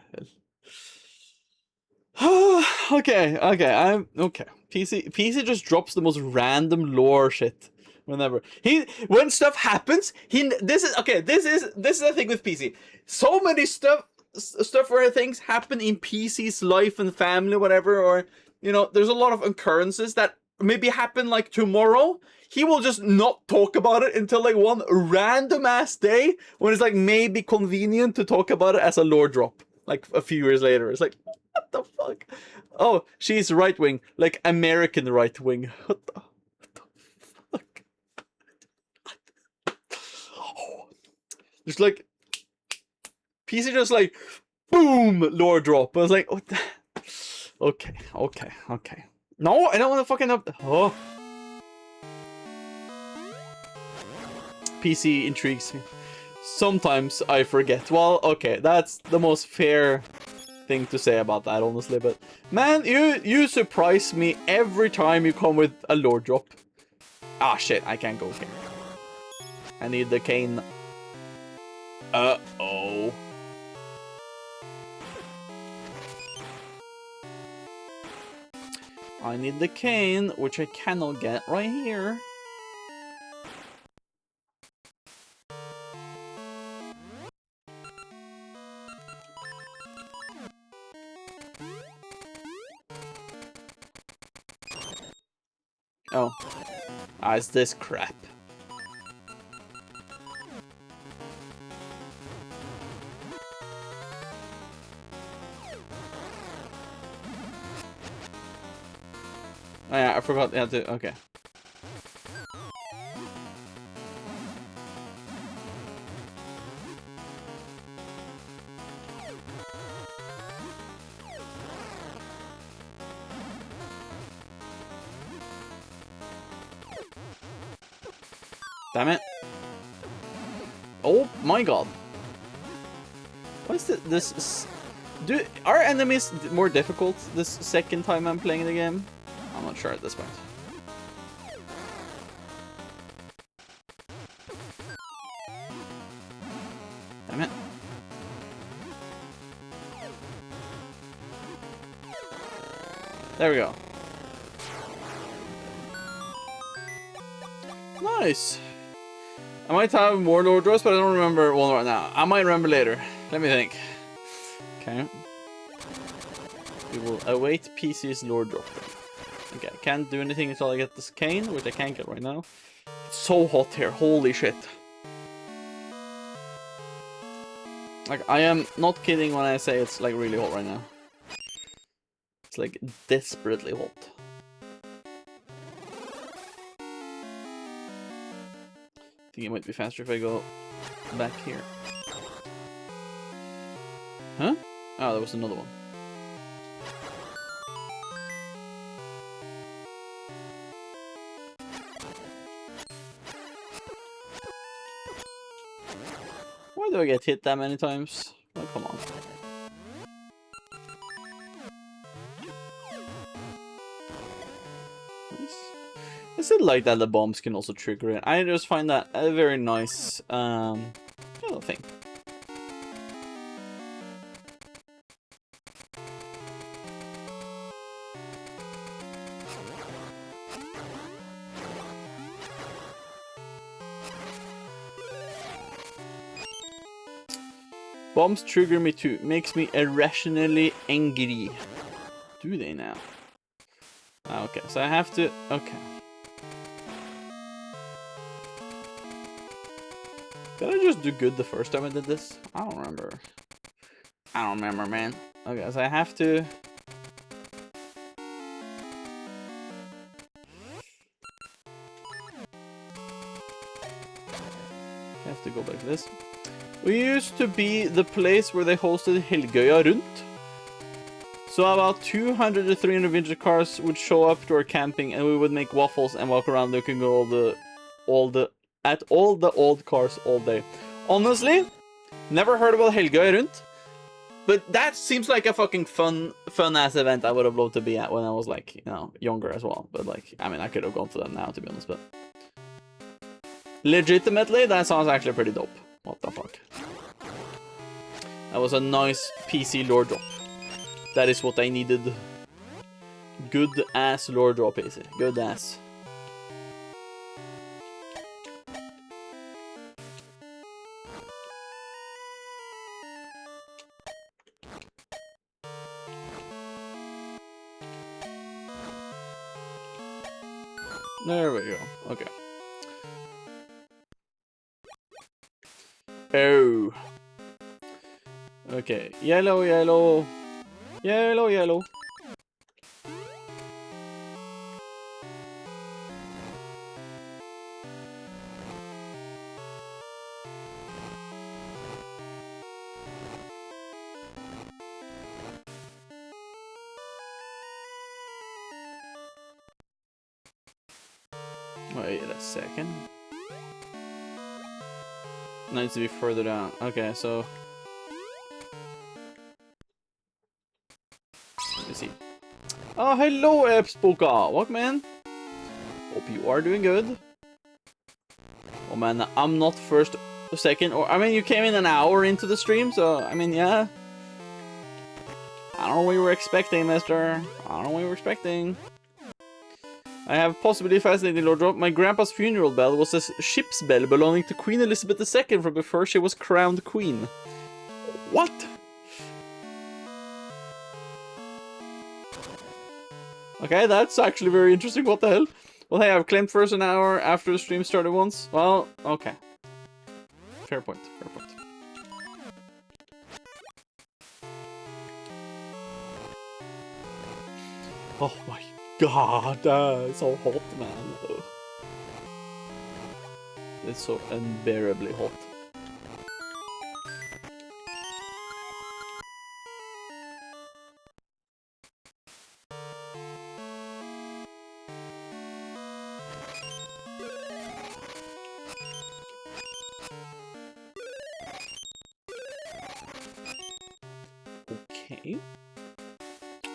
hell? Okay. I'm okay. PC just drops the most random lore shit whenever when stuff happens. This is the thing with PC. So many stuff where things happen in PC's life and family, whatever, or there's a lot of occurrences that maybe happen like tomorrow. He will just not talk about it until like one random ass day when it's like maybe convenient to talk about it as a lore drop. Like a few years later, it's like, what the fuck? Oh, she's right wing, like American right wing. What the fuck? Just like PC, just like boom, lore drop. I was like, what the? Okay. No, I don't want to fucking up. Oh. PC intrigues me. Sometimes I forget. Well, okay, that's the most fair thing to say about that, honestly. But man, you surprise me every time you come with a lore drop. Ah, shit, I can't go here. I need the cane. Uh-oh. I need the cane, which I cannot get right here. Oh. Ah, it's this crap. Oh yeah, I forgot how to... Okay. Damn it. Oh my god. What is this? Are enemies more difficult this second time I'm playing the game? I'm not sure at this point. Damn it. There we go. Nice. I might have more lore drops, but I don't remember one right now. I might remember later. Let me think. Okay. We will await PC's lore drop. Okay, I can't do anything until I get this cane, which I can't get right now. It's so hot here. Holy shit. Like, I am not kidding when I say it's like really hot right now. It's like desperately hot. I think it might be faster if I go back here. Huh? Oh, there was another one. Why do I get hit that many times? Oh, come on. I still like that the bombs can also trigger it. I just find that a very nice little thing. Bombs trigger me too. Makes me irrationally angry. Do they now? Okay, so I have to... Okay. Did I just do good the first time I did this? I don't remember. I don't remember, man. Okay, so I have to... I have to go back to this. We used to be the place where they hosted Helgøya Rundt. So about 200 to 300 vintage cars would show up to our camping, and we would make waffles and walk around looking at all the old cars all day. Honestly, never heard about Helgøya Rundt. But that seems like a fucking fun ass event I would have loved to be at when I was like, you know, younger as well. But like, I mean, I could have gone to that now, to be honest. But legitimately, that sounds actually pretty dope. What the fuck? That was a nice PC lore drop. That is what I needed. Good ass lore drop, PC. Good ass. There we go. Okay. Oh. Okay. Yellow, yellow. Yellow, yellow. Wait a second. Needs to be further down. Okay, so let me see. Oh, hello, Epspoka. Welcome in. Hope you are doing good. Oh man, I'm not first or second, or I mean, you came in an hour into the stream, so I mean, yeah. I don't know what you were expecting, mister. I don't know what you were expecting. I have possibly a fascinating lore drop. My grandpa's funeral bell was a ship's bell belonging to Queen Elizabeth II from before she was crowned queen. What? Okay, that's actually very interesting. What the hell? Well, hey, I've claimed first an hour after the stream started once. Well, okay. Fair point, fair point. Oh my god, it's so hot, man. Ugh. It's so unbearably hot. Okay.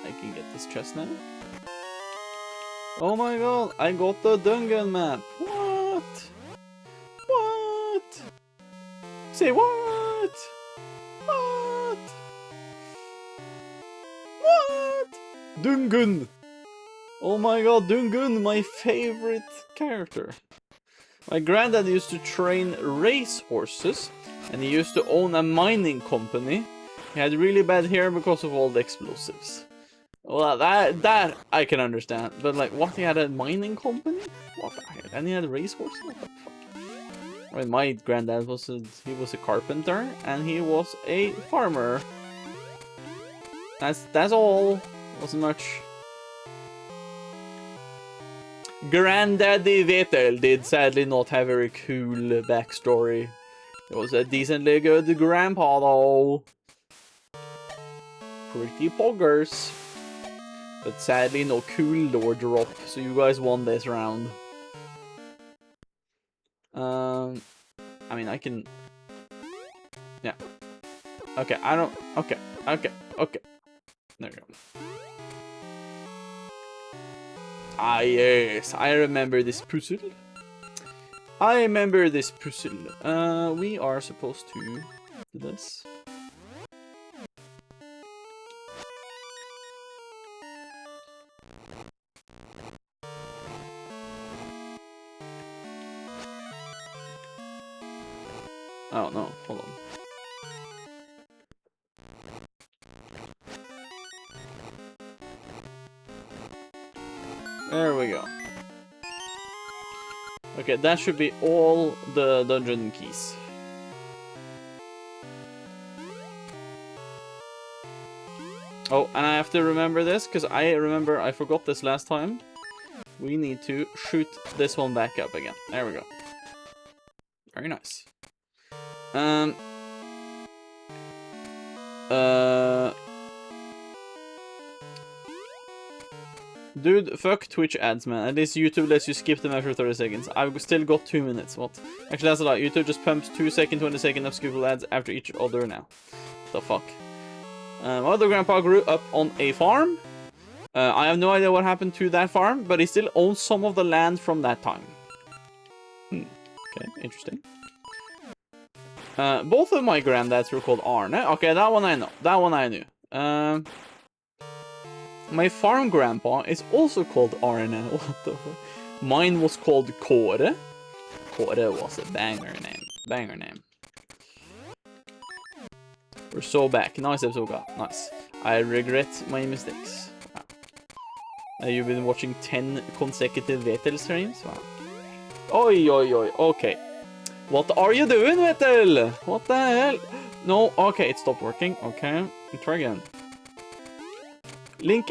I can get this chest now. Oh my god, I got the dungeon map. What? What? Say what? What? What? Dungeon. Oh my god, Dungeon, my favorite character. My granddad used to train race horses, and he used to own a mining company. He had really bad hair because of all the explosives. Well, that I can understand, but like, what, he had a mining company? What? And he had a racehorse? What the fuck? I mean, my granddad was he was a carpenter, and he was a farmer. That's all. Wasn't much. Granddaddy Vetel did sadly not have a very cool backstory. It was a decently good grandpa though. Pretty poggers. But sadly, no cool lore drop, so you guys won this round. I mean, I can... Yeah. Okay, I don't... Okay. There we go. Ah, yes, I remember this puzzle. We are supposed to do this. Oh no, hold on. There we go. Okay, that should be all the dungeon keys. Oh, and I have to remember this, because I remember I forgot this last time. We need to shoot this one back up again. There we go. Very nice. Dude, fuck Twitch ads, man. At least YouTube lets you skip them after 30 seconds. I've still got 2 minutes. What? Actually, that's a lot. YouTube just pumps 2 second, 20 second of skippable ads after each other now. The fuck? My other grandpa grew up on a farm. I have no idea what happened to that farm, but he still owns some of the land from that time. Okay, interesting. Both of my granddads were called Arne. Okay, that one I know. That one I knew. My farm grandpa is also called Arne. What the fuck? Mine was called Kåre. Kåre was a banger name. Banger name. We're so back. Nice episode, God. Nice. I regret my mistakes. Wow. You've been watching 10 consecutive Vetel streams? Wow. Oi, oi, oi. Okay. What are you doing, Vetel? What the hell? No, okay, it stopped working. Okay, try again. Link,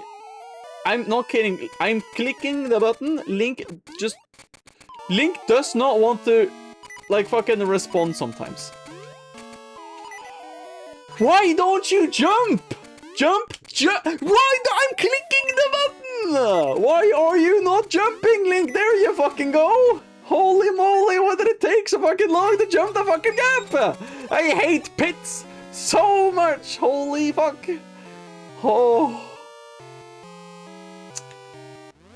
I'm not kidding. I'm clicking the button. Link does not want to, like, fucking respond sometimes. Why don't you jump? Jump! Why? I'm clicking the button! Why are you not jumping, Link? There you fucking go! Holy moly, what did it take so fucking long to jump the fucking gap? I hate pits so much. Holy fuck. Oh.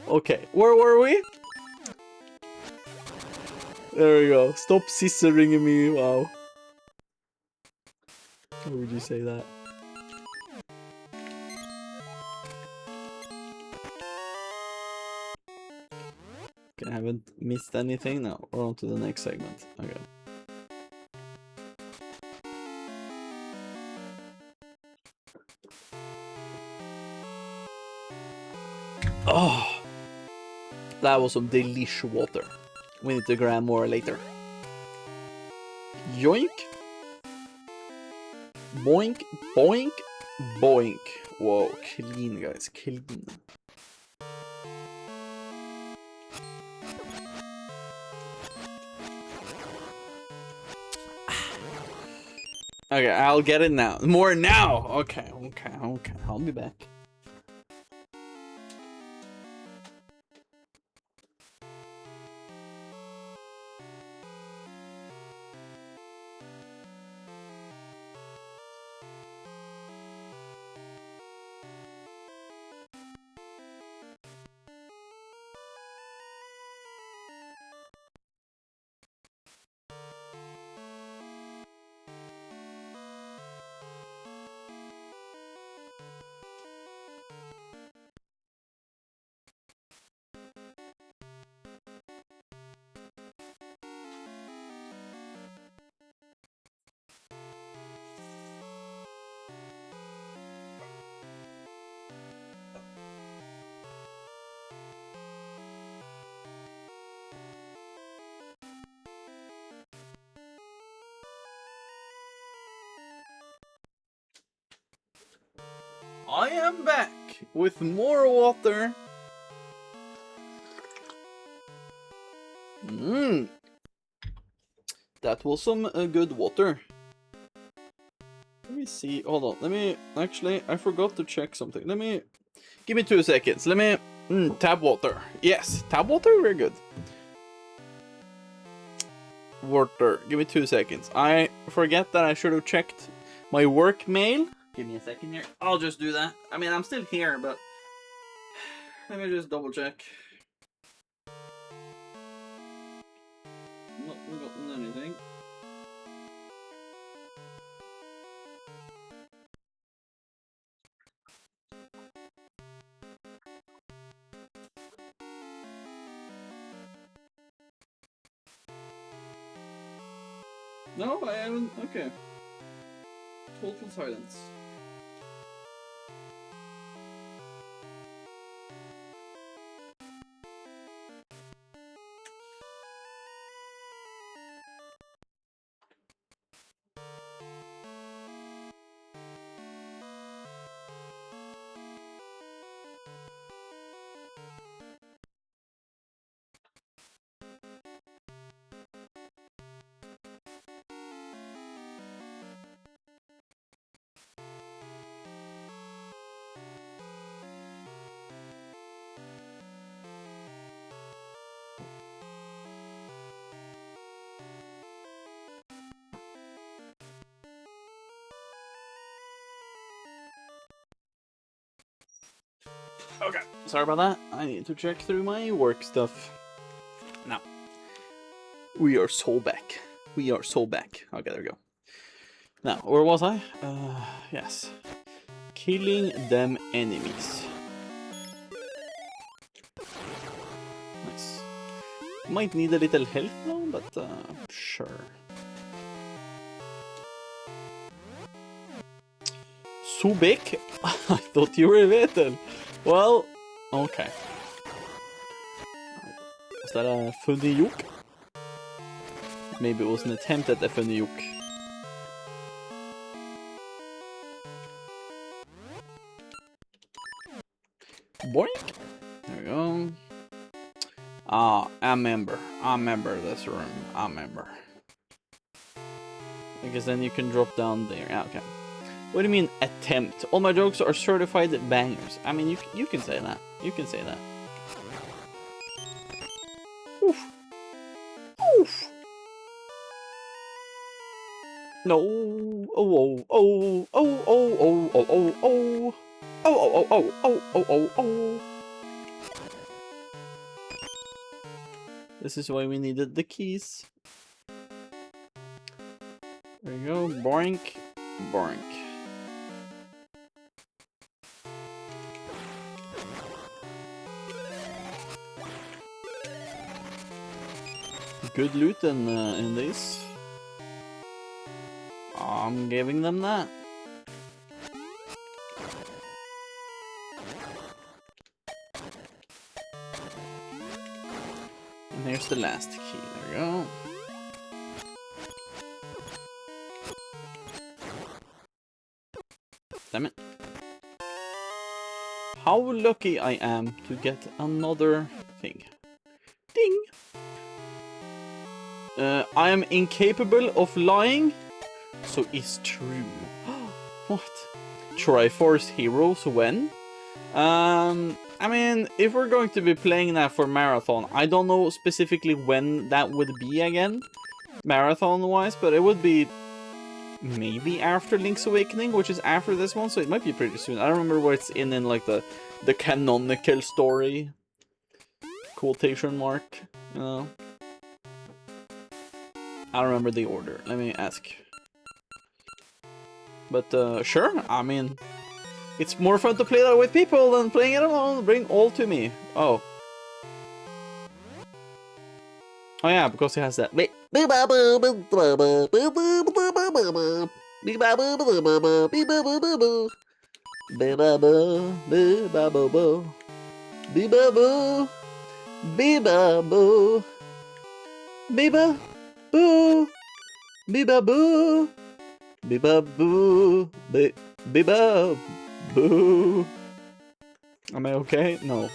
Okay, where were we? There we go. Stop scissoring me. Wow. How would you say that? Okay, I haven't missed anything. No, we're on to the next segment. Okay. Oh, that was some delish water. We need to grab more later. Yoink. Boink, boink, boink. Whoa, clean, guys, clean. Okay, I'll get it now. More now! Okay. I'll be back. I am back with more water. That was some good water. Let me see. Hold on. Let me actually. I forgot to check something. Give me 2 seconds. Let me. Tap water. Yes, tap water. Very good. Water. Give me 2 seconds. I forget that I should have checked my work mail. Give me a second here. I'll just do that. I mean, I'm still here, but let me just double check. Not forgotten anything. No, I haven't. Okay. Total silence. Okay, sorry about that. I need to check through my work stuff. Now, we are so back. We are so back. Okay, there we go. Now, where was I? Yes. Killing them enemies. Nice. Might need a little help though, but sure. So big? I thought you were a Vetel. Well, okay. Was that a funny joke? Maybe it was an attempt at a funny joke. Boink! There we go. Ah, I remember this room. I remember. Because then you can drop down there. Yeah, okay. What do you mean, attempt? All my jokes are certified bangers. I mean, you can say that. You can say that. Oof. Oof. No. Oh, oh, oh, oh, oh, oh, oh, oh, oh. Oh, oh, oh, oh, oh, oh, oh. This is why we needed the keys. There you go. Boink. Boink. Good loot in this. I'm giving them that. And here's the last key. There we go. Damn it. How lucky I am to get another thing. Ding! I am incapable of lying, so it's true. What? Triforce Heroes when? I mean, if we're going to be playing that for Marathon, I don't know specifically when that would be again, Marathon-wise, but it would be maybe after Link's Awakening, which is after this one, so it might be pretty soon. I don't remember where it's in like the canonical story, quotation mark, you know. I don't remember the order. Let me ask. But sure, I mean, it's more fun to play that with people than playing it alone. Bring all to me. Oh. Oh yeah, because he has that. Boo, biba boo, biba boo, biba boo. Am I okay? No.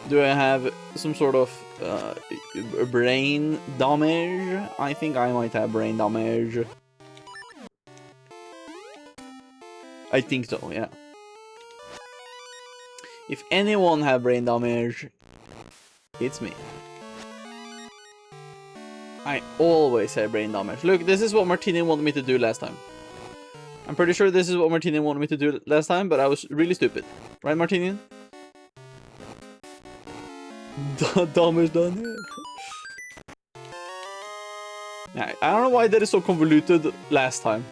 Do I have some sort of brain damage? I think I might have brain damage. I think so, yeah. If anyone have brain damage, it's me. I always have brain damage. Look, this is what Martini wanted me to do last time. I'm pretty sure this is what Martini wanted me to do last time, but I was really stupid. Right, Martini? Damage done here. Yeah, I don't know why that is so convoluted last time.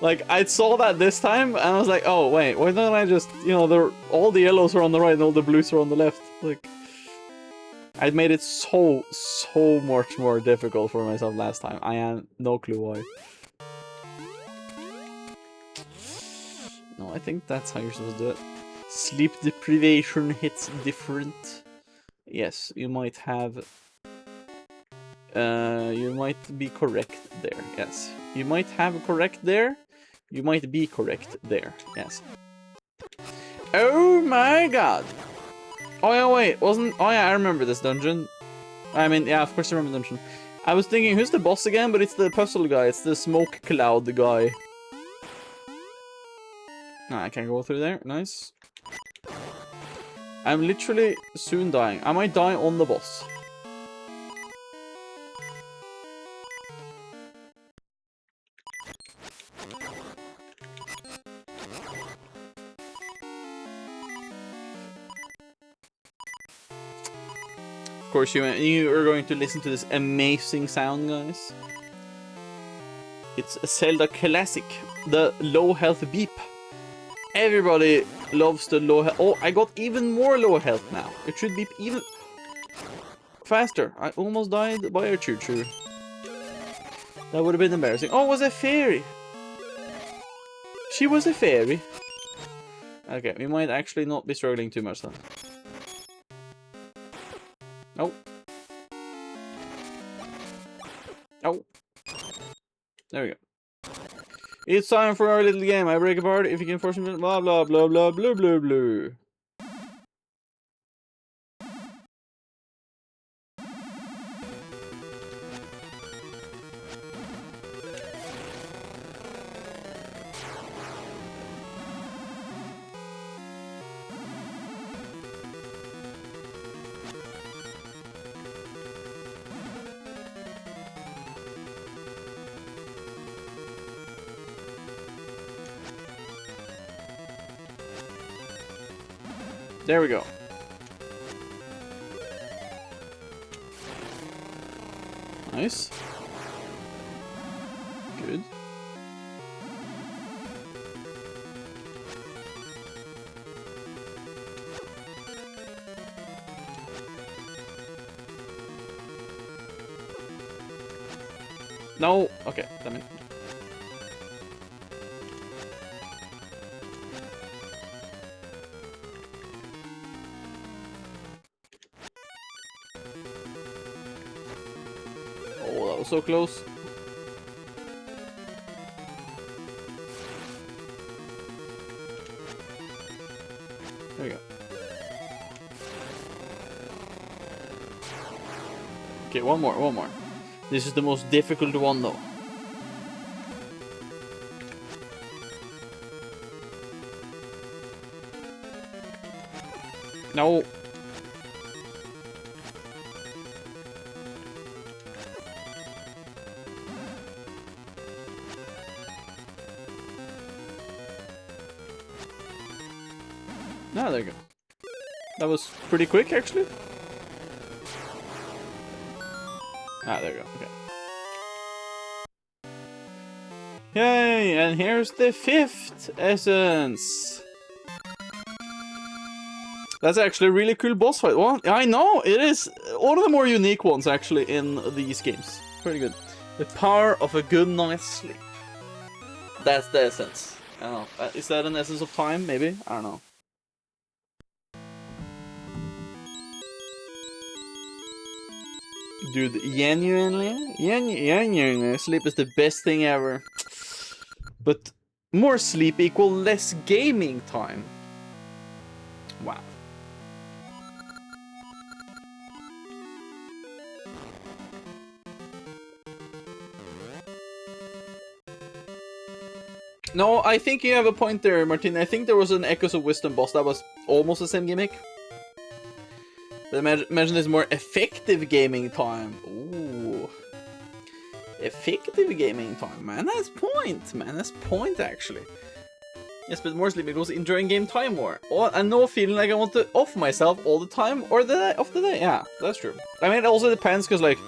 Like, I saw that this time, and I was like, oh, wait, why don't I just, you know, all the yellows are on the right and all the blues are on the left. Like, I made it so much more difficult for myself last time. I have no clue why. No, I think that's how you're supposed to do it. Sleep deprivation hits different. Yes, you might have... you might be correct there, yes. You might have correct there. You might be correct there, yes. Oh my god! Oh yeah, wait, wasn't... Oh yeah, I remember this dungeon. I mean, yeah, of course I remember the dungeon. I was thinking, who's the boss again? But it's the puzzle guy, it's the smoke cloud guy. Ah, I can go through there, nice. I'm literally soon dying. I might die on the boss. Of course, you are going to listen to this amazing sound, guys. It's a Zelda classic, the low health beep. Everybody loves the low health. Oh, I got even more low health now. It should beep even faster. I almost died by a choo-choo. That would have been embarrassing. Oh, it was a fairy. She was a fairy. Okay, we might actually not be struggling too much then. Oh. Oh. There we go. It's time for our little game. I break apart if you can force me. Blah blah blah blah blah blah blah. There we go. Nice. Good. No. Okay, damn it. So close. There we go. Okay, one more. This is the most difficult one though. No. Ah, there you go. That was pretty quick, actually. Ah, there you go. Okay. Yay! And here's the 5th essence. That's actually a really cool boss fight. Well, I know! It is one of the more unique ones, actually, in these games. Pretty good. The power of a good night's sleep. That's the essence. I don't know. Is that an essence of time, maybe? I don't know. Dude, genuinely, sleep is the best thing ever. But more sleep equal less gaming time. Wow. No, I think you have a point there, Martin. I think there was an Echoes of Wisdom boss that was almost the same gimmick. But imagine this more effective gaming time. Ooh. Effective gaming time. Man, that's point. Man, that's point, actually. Yes, but more sleep equals enjoying game time more. Oh, and no feeling like I want to off myself all the time or off the day. Yeah, that's true. I mean, it also depends, because, like,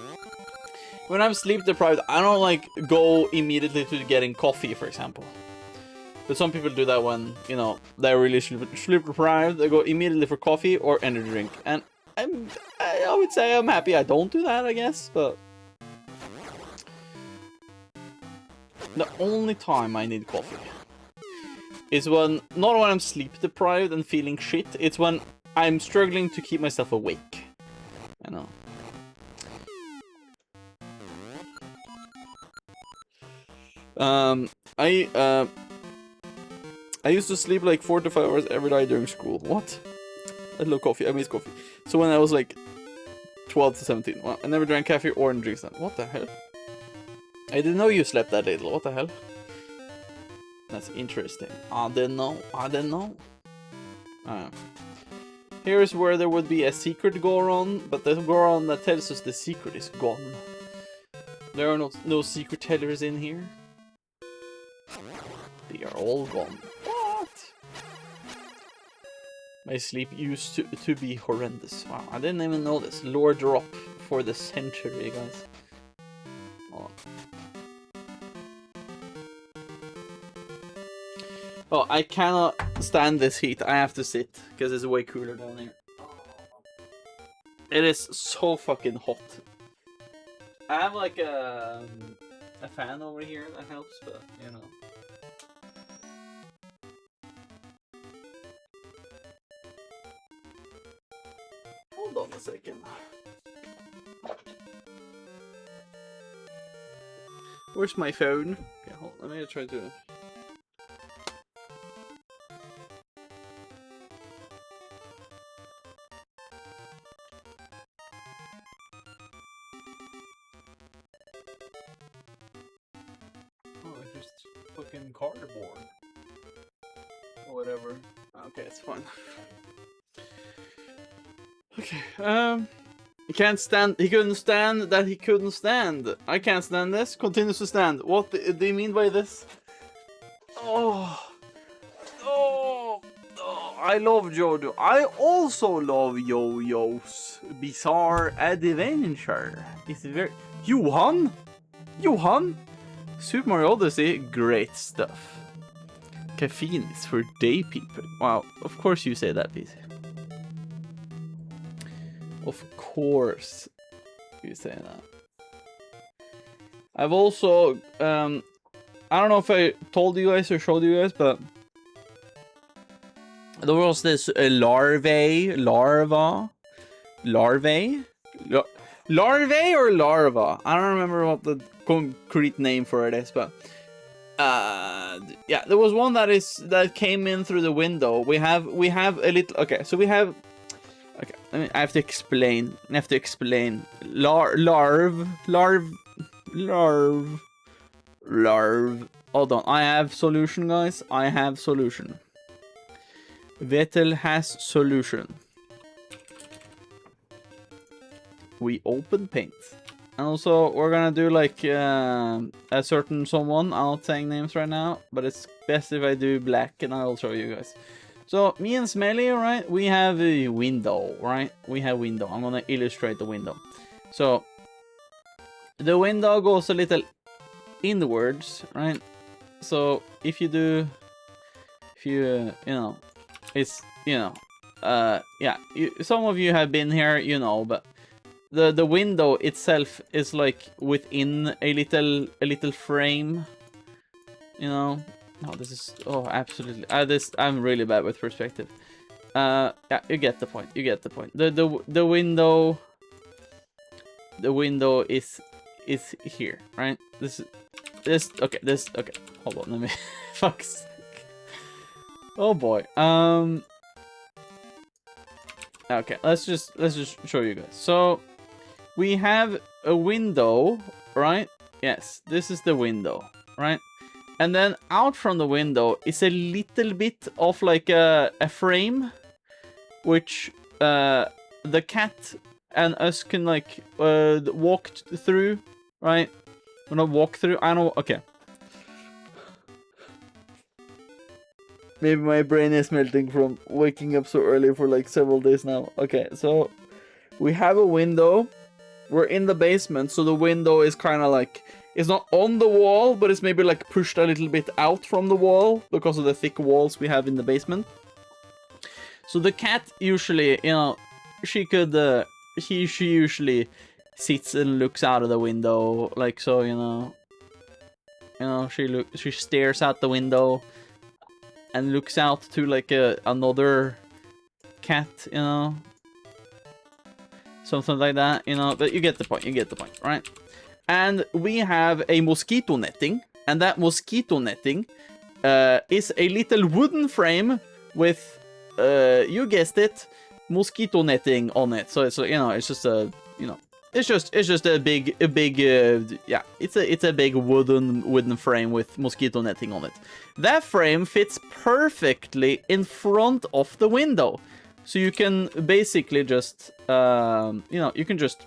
when I'm sleep deprived, I don't, like, go immediately to getting coffee, for example. But some people do that when, you know, they're really sleep deprived. They go immediately for coffee or energy drink. And I would say I'm happy I don't do that, I guess, but the only time I need coffee is when, not when I'm sleep deprived and feeling shit, it's when I'm struggling to keep myself awake. I know. I used to sleep like 4 to 5 hours every night during school. What? I love coffee. I miss coffee. So when I was like 12 to 17, well, I never drank coffee or drinks then. What the hell? I didn't know you slept that little. What the hell? That's interesting. I didn't know. Here's where there would be a secret Goron, but the Goron that tells us the secret is gone. There are no secret tellers in here. They are all gone. What? My sleep used to be horrendous. Wow, I didn't even know this. Lore drop for the century, guys. Oh. Oh, I cannot stand this heat. I have to sit because it's way cooler down here. It is so fucking hot. I have like a fan over here that helps, but you know. Hold on a second. Where's my phone? Okay, hold on, let me try to... Oh, it's just fucking cardboard. Or whatever. Okay, it's fine. Okay, he can't stand. He couldn't stand that he couldn't stand. I can't stand this. Continues to stand. What do you mean by this? Oh, I love JoJo. I also love Yo-Yo's Bizarre Adventure. It's very Johan. Super Mario Odyssey, great stuff. Caffeine is for day people. Wow, of course you say that, PC. Of course you say that. I've also, I don't know if I told you guys or showed you guys, but there was this larvae or larva? I don't remember what the concrete name for it is, but yeah, there was one that came in through the window. We have a little. Okay, so we have. Okay, I have to explain. Larv. Hold on, I have solution, guys. I have solution. Vetel has solution. We open paint. And also, we're gonna do like a certain someone. I'm not saying names right now, but it's best if I do black, and I'll show you guys. So, me and Smelly, right, we have a window, right? We have window. I'm gonna illustrate the window. So, the window goes a little inwards, right? So, if you, you know, it's, you know, yeah, some of you have been here, you know, but the window itself is like within a little frame, you know. No, this is, oh, absolutely. I'm really bad with perspective. Yeah, you get the point. The window is here, right? Okay. Hold on, let me. Fuck's sake. Oh boy. Okay, let's just show you guys. So we have a window, right? Yes, this is the window, right? And then out from the window is a little bit of like a frame, which the cat and us can like walk through, right? We're not walk through. I know. Okay. Maybe my brain is melting from waking up so early for like several days now. Okay, so we have a window. We're in the basement, so the window is kind of like, it's not on the wall, but it's maybe like pushed a little bit out from the wall because of the thick walls we have in the basement. So the cat usually, you know, she usually sits and looks out of the window, like so, you know, she stares out the window and looks out to like another cat, you know, something like that, you know. But you get the point, right? And we have a mosquito netting, and that mosquito netting is a little wooden frame with, you guessed it, mosquito netting on it. So it's, you know, it's just a, you know, it's just a big yeah, it's a big wooden frame with mosquito netting on it. That frame fits perfectly in front of the window, so you can basically just you know, you can just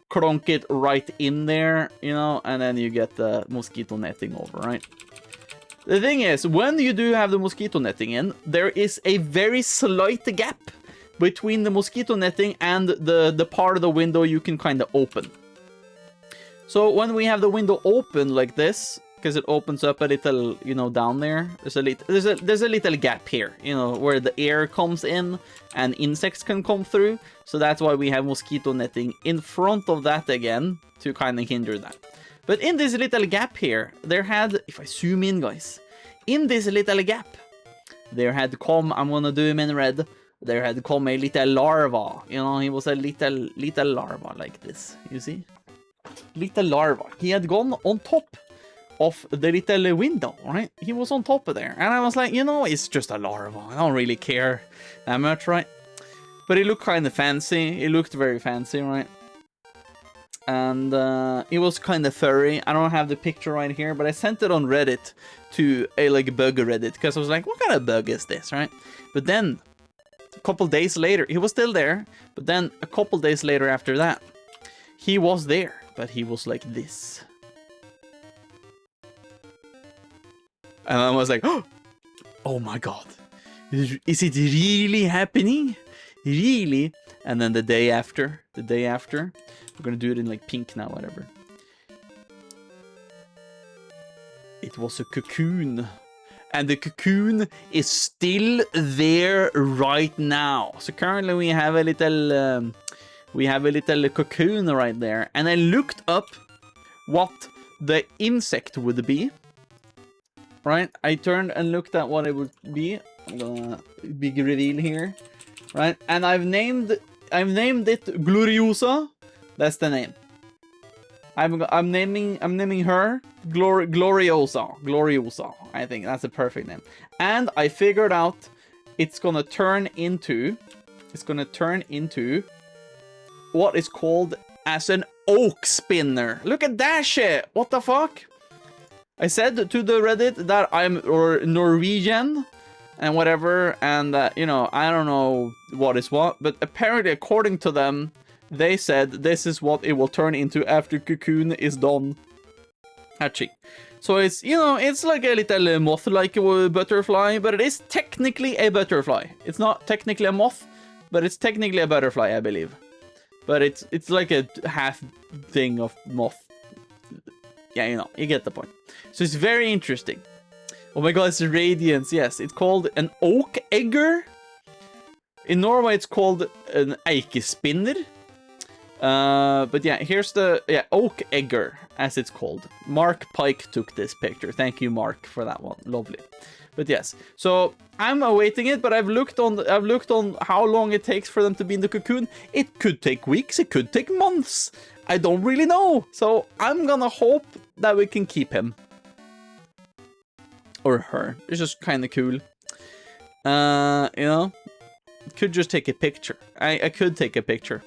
clonk it right in there, you know, and then you get the mosquito netting over, right? The thing is, when you do have the mosquito netting in, there is a very slight gap between the mosquito netting and the part of the window you can kind of open. So when we have the window open like this, because it opens up a little, you know, down there, there's a little gap here, you know, where the air comes in and insects can come through. So that's why we have mosquito netting in front of that again to kind of hinder that. But in this little gap here, there had, if I zoom in, guys, in this little gap, there had come, I'm gonna do him in red, there had come a little larva. You know, he was a little larva like this, you see? Little larva. He had gone on top of the little window, right? He was on top of there. And I was like, you know, it's just a larva. I don't really care that much, right? But it looked kind of fancy. It looked very fancy, right? And it was kind of furry. I don't have the picture right here, but I sent it on Reddit to a like bug Reddit because I was like, what kind of bug is this, right? But then a couple days later, he was still there. But then a couple days later after that, he was there, but he was like this. And I was like, oh my god, is it really happening? Really? And then the day after, we're gonna do it in like pink now, whatever. It was a cocoon. And the cocoon is still there right now. So currently we have a little cocoon right there. And I looked up what the insect would be. Right? I turned and looked at what it would be. I'm gonna big reveal here. Right? And I've named it Gloriosa. That's the name. I'm naming her Gloriosa. I think that's a perfect name. And I figured out it's gonna turn into what is called as an oak spinner. Look at that shit. What the fuck? I said to the Reddit that I'm Norwegian and whatever, and you know, I don't know what is what, but apparently according to them, they said this is what it will turn into after cocoon is done hatching. So it's, you know, it's like a little moth-like butterfly, but it is technically a butterfly. It's not technically a moth, but it's technically a butterfly, I believe. But it's like a half thing of moth. Yeah, you know, you get the point. So it's very interesting. Oh my god, it's radiance. Yes, it's called an oak egger. In Norway, it's called an eikespinner. But yeah, here's the oak egger, as it's called. Mark Pike took this picture. Thank you, Mark, for that one. Lovely. But yes, so I'm awaiting it, but I've looked on how long it takes for them to be in the cocoon. It could take weeks, it could take months. I don't really know. So I'm gonna hope that we can keep him. Or her. It's just kind of cool. You know, could just take a picture. I could take a picture.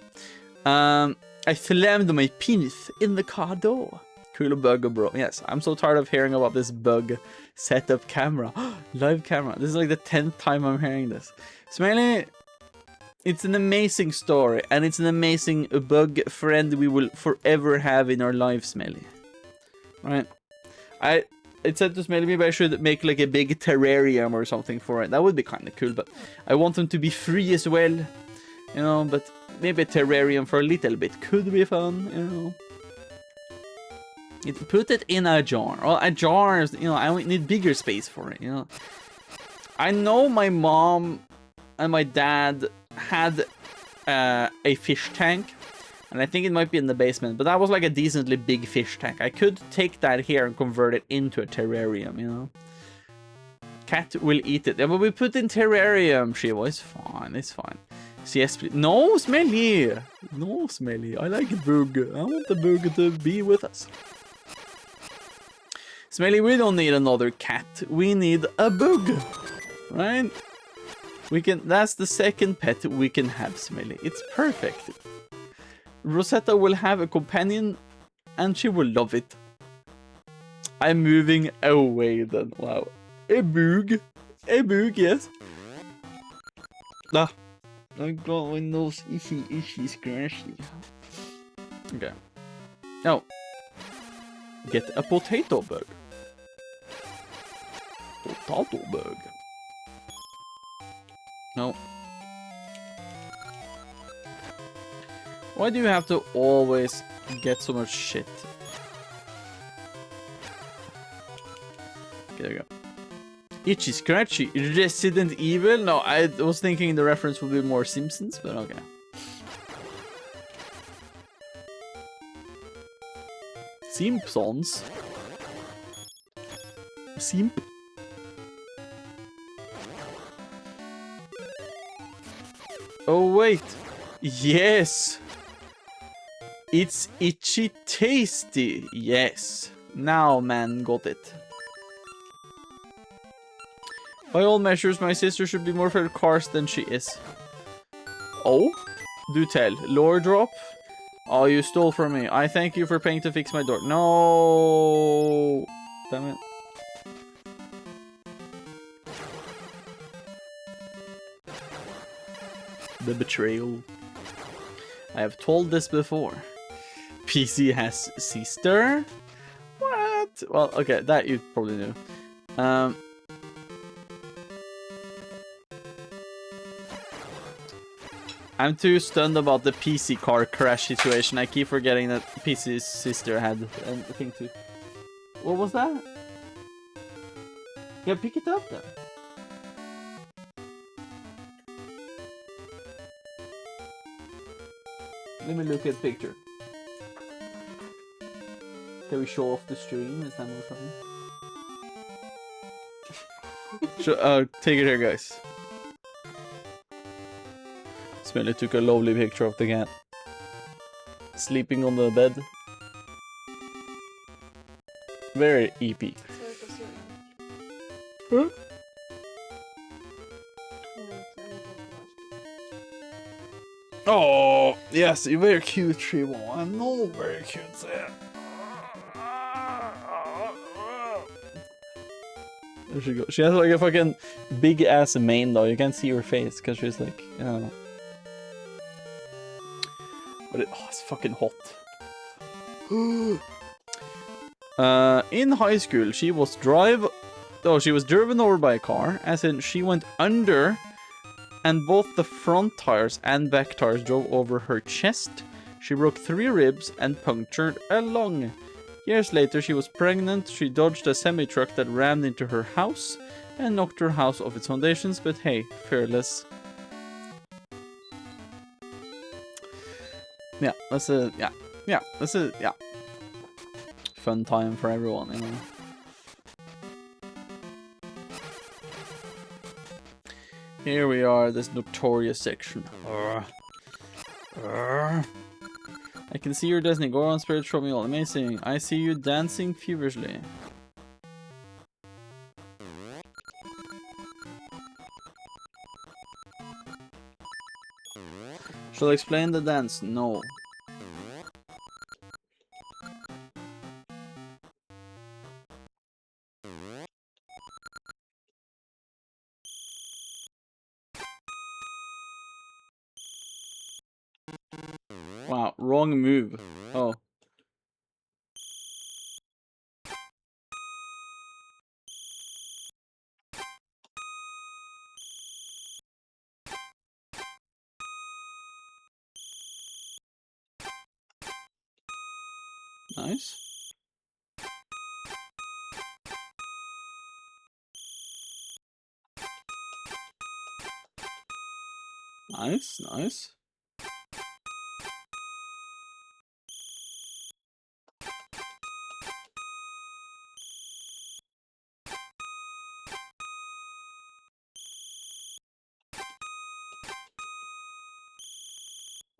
I slammed my penis in the car door. Cool bug, bro. Yes, I'm so tired of hearing about this bug setup camera. Live camera. This is like the 10th time I'm hearing this. Smelly, it's an amazing story, and it's an amazing bug friend we will forever have in our lives, Smelly. Right? It said to Smelly maybe I should make like a big terrarium or something for it. That would be kind of cool, but I want them to be free as well. You know, but maybe a terrarium for a little bit could be fun, you know. Put it in a jar. Well, a jar is, you know, I need bigger space for it, you know. I know my mom and my dad had a fish tank, and I think it might be in the basement, but that was like a decently big fish tank. I could take that here and convert it into a terrarium, you know. Cat will eat it. Yeah, but we put in terrarium, Shiva. It's fine, it's fine. So yes, please. No, Smelly! No, Smelly. I like bug. I want the bug to be with us. Smelly, we don't need another cat. We need a bug. Right? We can. That's the second pet we can have, Smelly. It's perfect. Rosetta will have a companion, and she will love it. I'm moving away then. Wow. A bug. A bug, yes. Ah. I got my nose itchy, scratchy. Okay. Now, get a potato bug. Tattleberg. No. Why do you have to always get so much shit? Okay, there you go. Itchy Scratchy. Resident Evil? No, I was thinking the reference would be more Simpsons, but okay. Simpsons? Simp? Oh, wait. Yes. It's itchy tasty. Yes. Now, man, got it. By all measures, my sister should be more for cars than she is. Oh? Do tell. Lore drop? Oh, you stole from me. I thank you for paying to fix my door. No. Damn it. The betrayal. I have told this before. PC has sister? What? Well, okay, that you probably knew. I'm too stunned about the PC car crash situation. I keep forgetting that PC's sister had a thing too. What was that? Yeah, pick it up then. Let me look at the picture. Can we show off the stream? Is that more funny? Take it here, guys. Smelly took a lovely picture of the cat. Sleeping on the bed. Very EP. Huh? Oh, yes, you're very cute, Trivo. I know, very cute. There she goes. She has like a fucking big ass mane though. You can't see her face because she's like, I don't know. But it's fucking hot. In high school, she was driven over by a car, as in she went under. And both the front tires and back tires drove over her chest. She broke 3 ribs and punctured a lung. Years later, she was pregnant. She dodged a semi-truck that rammed into her house and knocked her house off its foundations. But hey, fearless. Yeah, that's a fun time for everyone, you know. Here we are, this notorious section. I can see your destiny. Go on, spirit, show me all. Amazing. I see you dancing feverishly. Shall I explain the dance? No. Wow, wrong move. Oh. Nice. Nice, nice.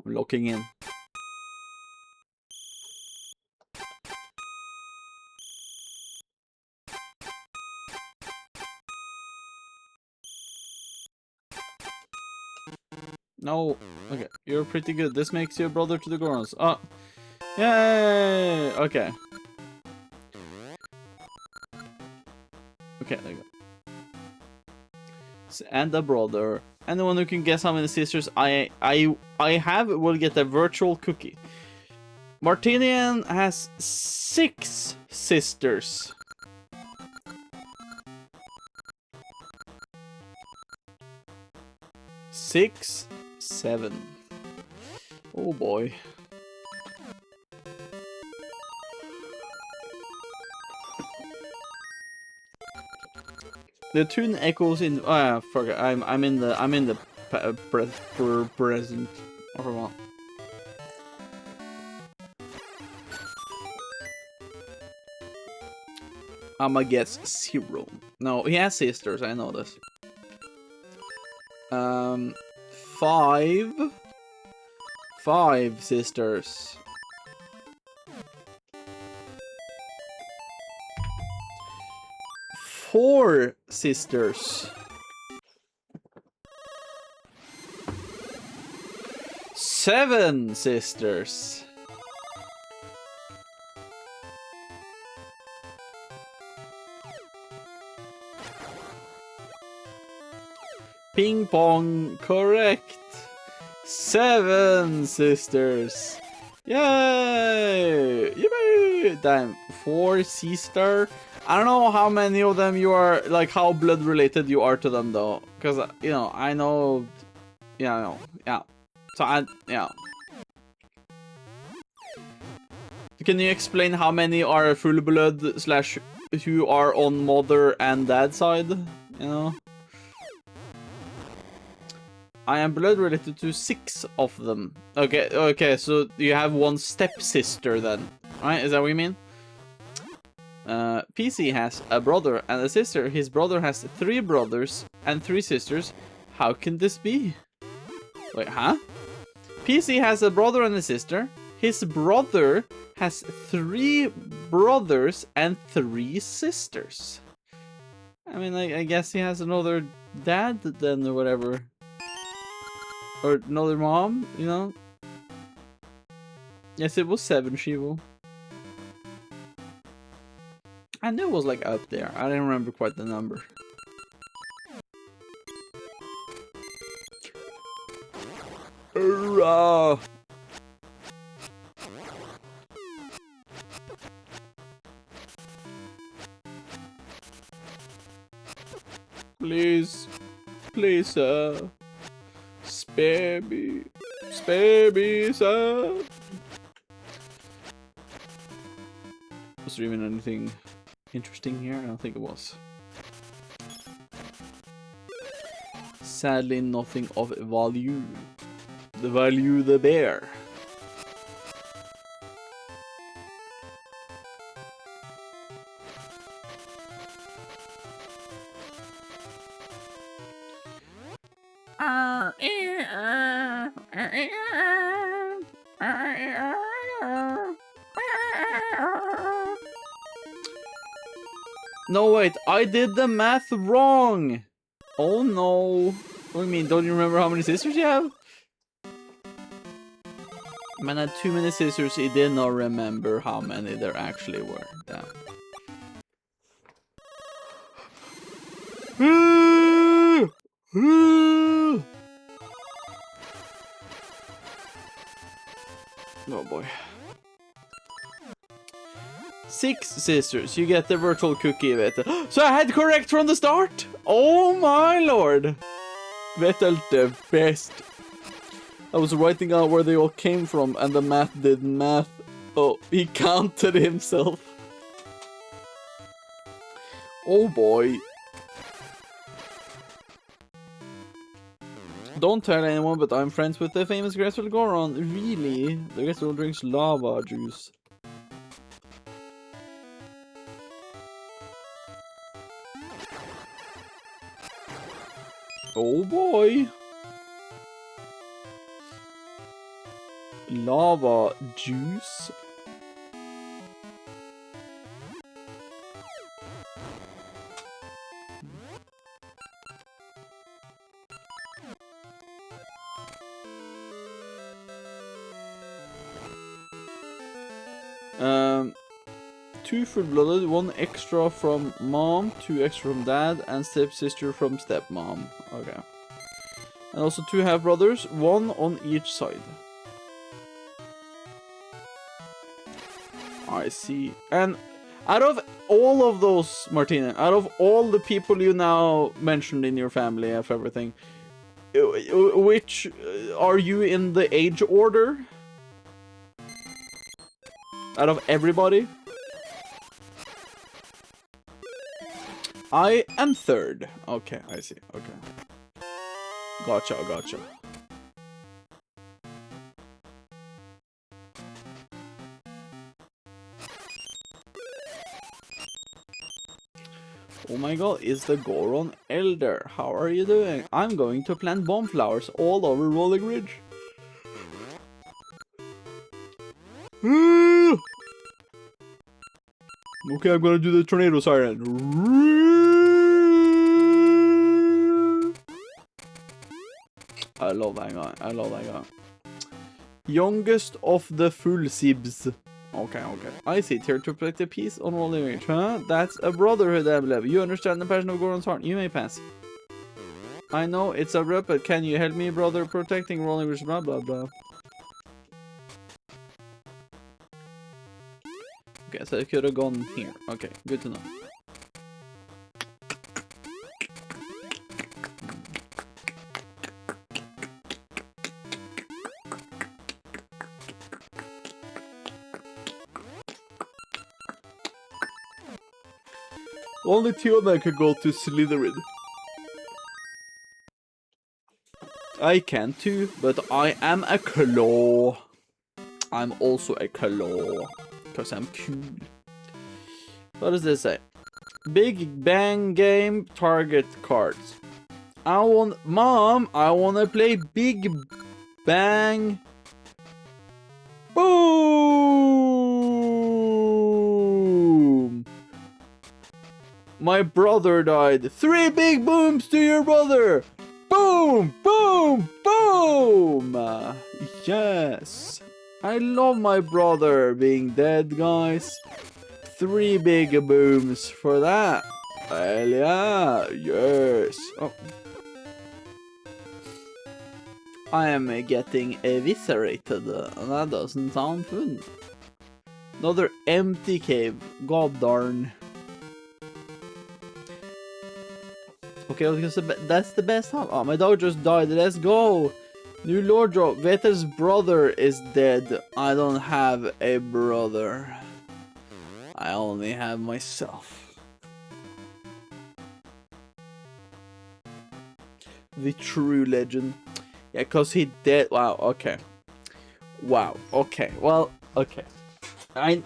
I'm locking in. No. Okay, you're pretty good. This makes you a brother to the Gorons. Oh. Yay! Okay. Okay, there you go. And a brother. Anyone who can guess how many sisters I have will get a virtual cookie. Martinian has 6 sisters. 6, 7. Oh boy. The tune echoes in. Oh yeah, forget. I'm in the present. I forgot. I'ma guess 0. No, he has sisters. I know this. 5. 5 sisters. 4 sisters. 7 sisters. Ping pong, correct. 7 sisters. Yay! Yippee! Damn, 4 C-star. I don't know how many of them you are, like how blood related you are to them though. Because, you know, I know. Yeah, I know. Yeah. So, yeah. Can you explain how many are full blood slash who are on mother and dad side? You know? I am blood related to 6 of them. Okay, so you have 1 stepsister then. Right? Is that what you mean? PC has a brother and a sister. His brother has 3 brothers and 3 sisters. How can this be? Wait, huh? PC has a brother and a sister. His brother has 3 brothers and 3 sisters. I mean, I guess he has another dad then or whatever. Or another mom, you know? Yes, it was 7, Shivo. I knew it was like up there. I didn't remember quite the number. Hurrah! Please. Please, sir. Spare me. Spare me, sir. Was there even anything interesting here? I don't think it was. Sadly, nothing of value. The value the bear. No, wait, I did the math wrong! Oh no. What do you mean, don't you remember how many sisters you have? Man had too many sisters, he did not remember how many there actually were. Damn. Oh boy. 6 sisters, you get the virtual cookie, Vetel. So I had correct from the start? Oh my lord! Vetel the best. I was writing out where they all came from and the math did math. Oh, he counted himself. Oh boy. Don't tell anyone, but I'm friends with the famous Gressel Goron. Really? The Gressel drinks lava juice. Oh boy. Lava juice. Two full-blooded, 1 extra from mom, 2 extra from dad, and stepsister from stepmom. Okay. And also 2 half-brothers, 1 on each side. I see. And out of all of those, Martina, out of all the people you now mentioned in your family of everything, which are you in the age order? Out of everybody? I am third. Okay, I see. Okay. Gotcha, gotcha. Oh my god, is the Goron Elder? How are you doing? I'm going to plant bomb flowers all over Rolling Ridge. Okay, I'm gonna do the tornado siren. I love that guy. I love that guy. Youngest of the full sibs. Okay, okay. I sit here to protect the peace on Rolling Ridge. Huh? That's a brotherhood emblem. You understand the passion of Goron's heart. You may pass. I know it's abrupt, but can you help me, brother? Protecting Rolling Ridge, blah, blah, blah. Okay, so I could have gone here. Okay, good to know. Only two of them could go to Slytherin. I can too, but I am a claw. I'm also a claw. Because I'm cool. What does this say? Big Bang Game target cards. Mom, I wanna play Big Bang. Boom! My brother died. 3 big booms to your brother. Boom, boom, boom. Yes. I love my brother being dead, guys. 3 big booms for that. Hell yeah. Yes. Oh. I am getting eviscerated. That doesn't sound fun. Another empty cave. God darn. Okay, that's the best time. Oh, my dog just died. Let's go. New Lord drop. Vetel's brother is dead. I don't have a brother. I only have myself. The true legend. Yeah, cause he dead. Wow. Okay. Wow. Okay. Well. Okay.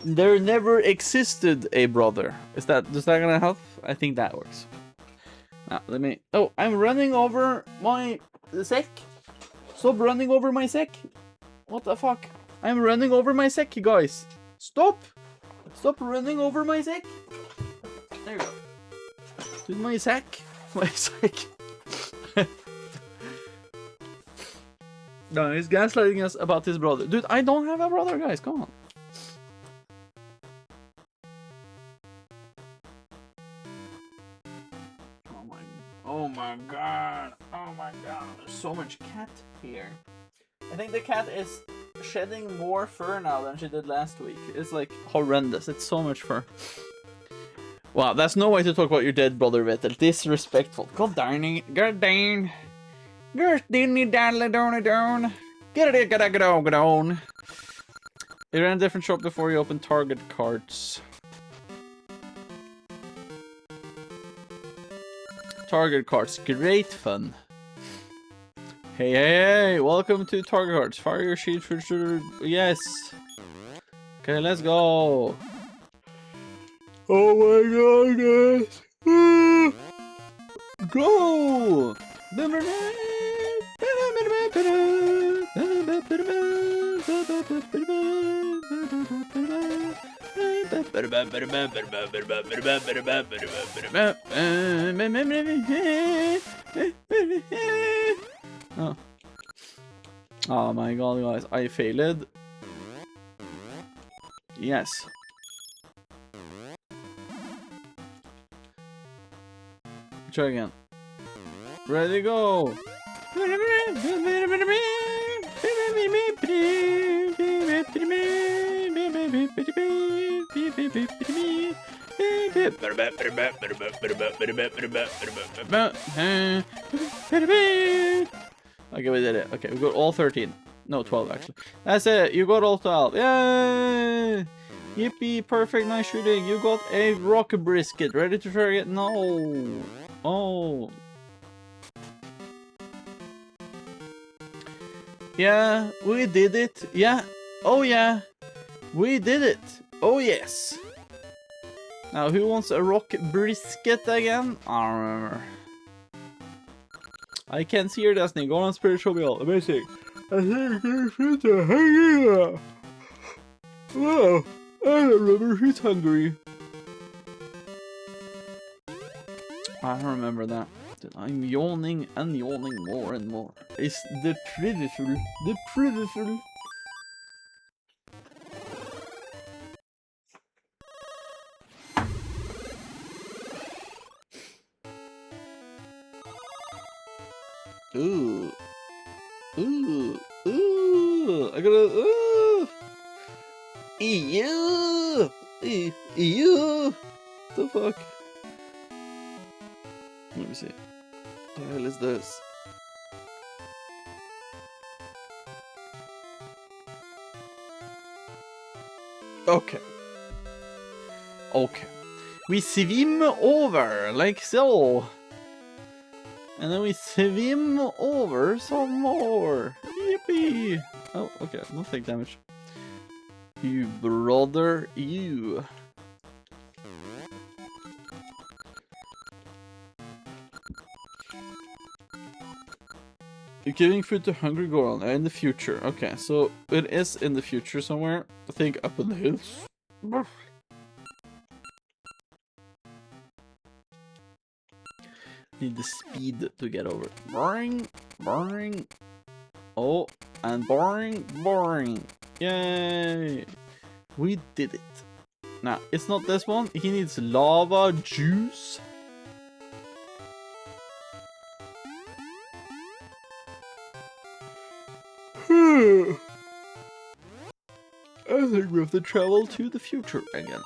There never existed a brother. Does that gonna help? I think that works. Now let me. Oh, I'm running over my sec. Stop running over my sec. What the fuck? I'm running over my sec, guys. Stop. Stop running over my sec. There you go. Dude, my sack. My sack. No, he's gaslighting us about his brother. Dude, I don't have a brother, guys. Come on. Oh my god. Oh my god. There's so much cat here. I think the cat is shedding more fur now than she did last week. It's like horrendous. It's so much fur. Wow, that's no way to talk about your dead brother, Vetel. Disrespectful. God darn it. God darn. Get it, get on. You ran a different shop before you opened target cards. Target cards, great fun. Hey, hey, hey, welcome to target cards. Fire your sheet for sure. Yes. Okay, let's go. Oh my god, guys. Go. Oh. Oh my god, guys, I failed. Yes. Try again. Ready, go. Okay, we did it. Okay, we got all 13. No, 12 actually. That's it. You got all 12. Yay! Yippee! Perfect. Nice shooting. You got a rock brisket. Ready to target? No. Oh. Yeah, we did it. Yeah. Oh yeah. We did it. Oh yes. Now, who wants a rock brisket again? I don't remember. I can see your destiny. Go on spiritual wheel. Amazing. I think you're fit to hang out. Wow. I don't remember who's hungry. I don't remember that. I'm yawning and yawning more and more. It's the prettiful. The prettiful. Ooh. Ooh. Ooh. I gotta. Ooh. Ew. Ew. The fuck? Let me see. What the hell is this? Okay. Okay. We swim over like so. And then we swim over some more. Yippee! Oh, okay. Don't take damage. You brother, you. You're giving food to hungry Goron in the future. Okay, so it is in the future somewhere. I think up in the hills. Need the speed to get over. Boring, boring. Oh, and boring, boring. Yay! We did it. Now, it's not this one. He needs lava juice. I think we have to travel to the future again.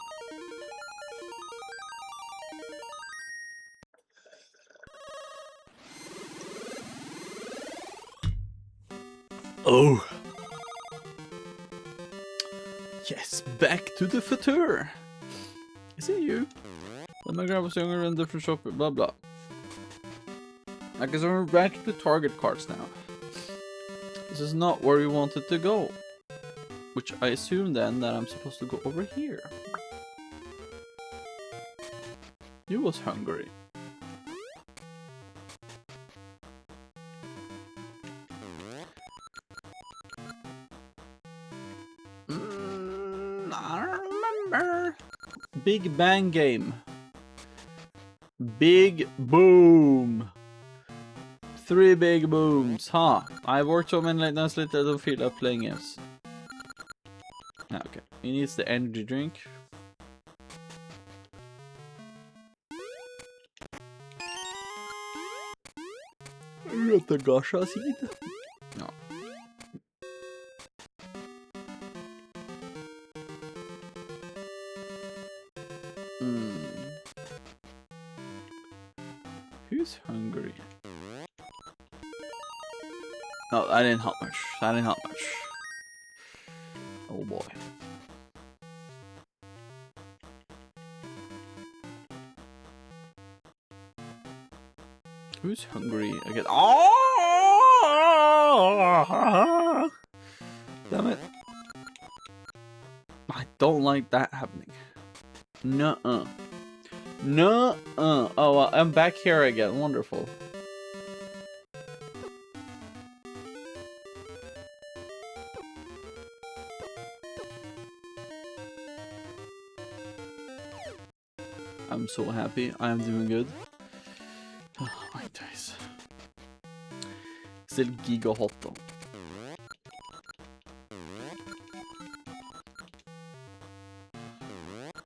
Oh. Yes, back to the future. Is it you? When my grandpa was younger and different shop, blah blah. I guess we're back to target cards now. This is not where we wanted to go. Which I assume then that I'm supposed to go over here. You was hungry. I don't remember. Big Bang Game. Big Boom. 3 big booms, huh? I've worked so many late nights later I don't feel like playing games. Okay, he needs the energy drink. You got the Gasha seed? No. Who's hungry? No, I didn't help much. I didn't help much. Oh boy. Who's hungry again? Oh! Damn it. I don't like that happening. Nuh-uh. Nuh-uh. Oh, well, I'm back here again. Wonderful. I'm so happy. I am doing good. Oh my days. Still giga hot though.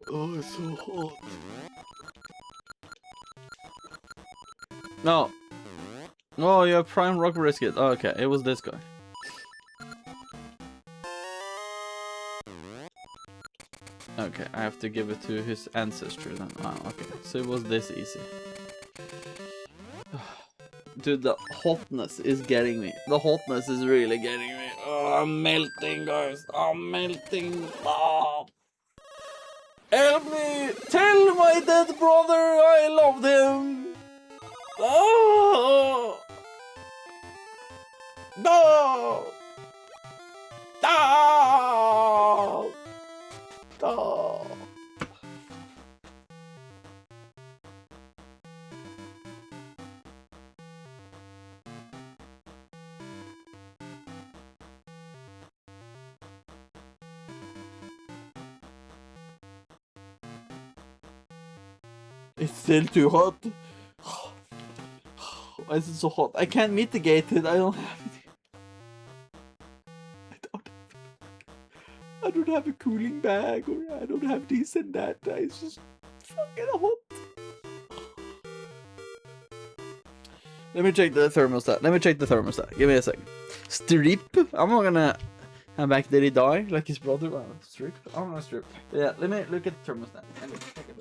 Oh, it's so hot. No. Oh, you have prime rock brisket. Oh, okay, it was this guy. Okay, I have to give it to his ancestry then. Oh, okay. So it was this easy. Dude, the hotness is getting me. The hotness is really getting me. Oh, I'm melting, guys. I'm melting. Oh. Help me! Tell my dead brother I loved him! Oh! No! No! No! It's still too hot. Why is it so hot? I can't mitigate it. I don't have it. I don't have a cooling bag, or I don't have this and that. It's just fucking hot. Let me check the thermostat. Give me a second. Strip? I'm not gonna have back. Did he die like his brother? Strip? I'm gonna strip. Yeah, let me look at the thermostat. Let me take a look.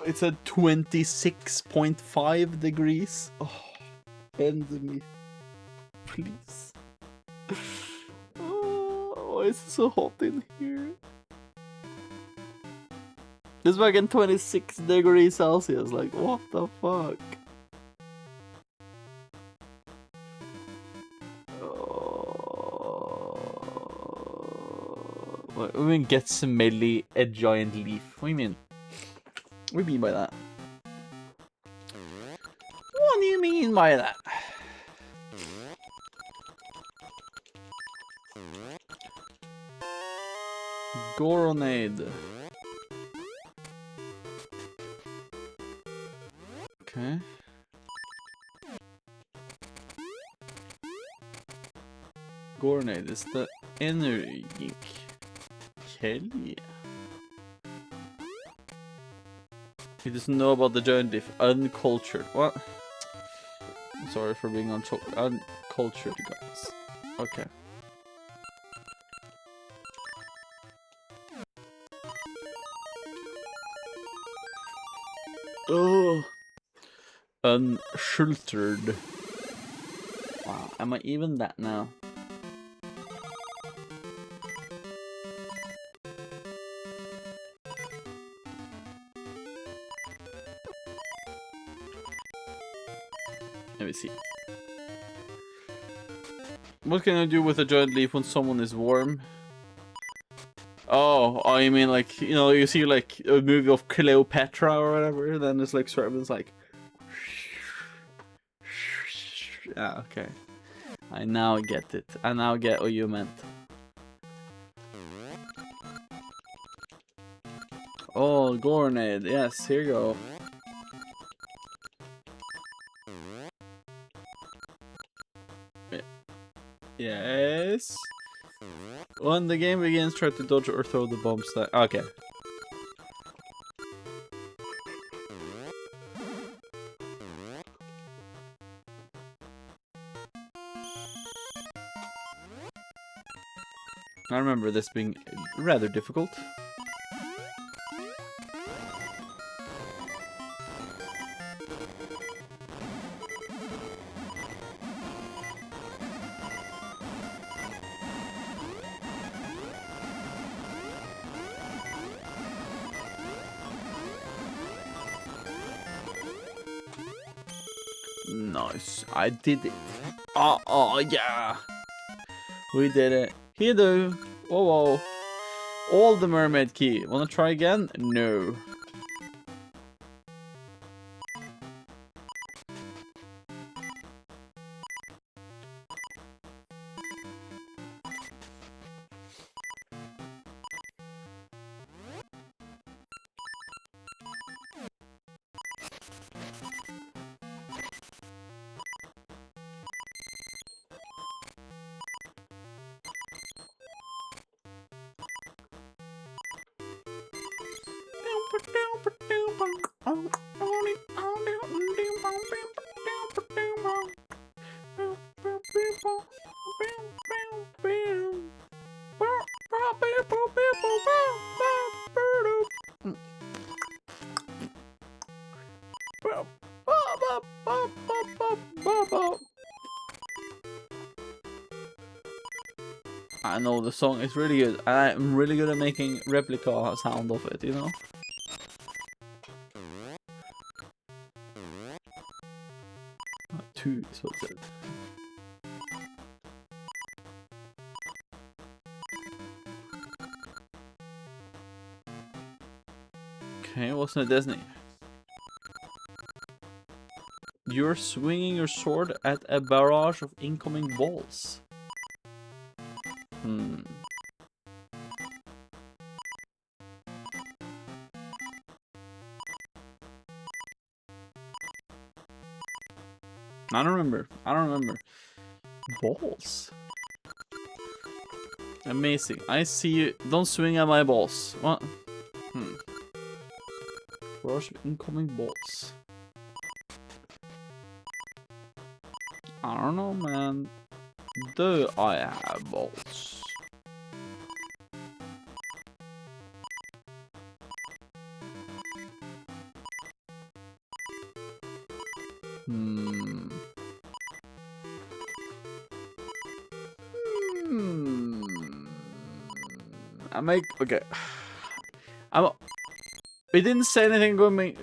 It's at 26.5 degrees. Oh, bend me, please. Oh, why is it so hot in here? It's fucking 26 degrees Celsius. Like, what the fuck? What do you mean get smelly a giant leaf? What do you mean? What do you mean by that? What do you mean by that? Goronade. Okay. Goronade is the inner geek. Hell yeah. He doesn't know about the giant leaf. Uncultured. What? I'm sorry for being uncultured, guys. Okay. Oh. Uncultured. Wow. Am I even that now? Let me see. What can I do with a giant leaf when someone is warm? Oh, you mean like, you know, you see like a movie of Cleopatra or whatever, then it's like servants like... Yeah, okay. I now get it. I now get what you meant. Oh, Goronade. Yes, here you go. Yes. When the game begins, try to dodge or throw the bombs that. Okay. I remember this being rather difficult. Nice, I did it. Oh yeah, we did it. Here though. Whoa. All the mermaid key. Wanna try again? No. I know the song is really good. I'm really good at making replica sound of it, you know? Two is what it said. Okay, what's in Disney? You're swinging your sword at a barrage of incoming balls. I don't remember. Balls? Amazing. I see you. Don't swing at my balls. What? Barrage of incoming balls. I don't know, man. Do I have balls? Okay. We didn't say anything going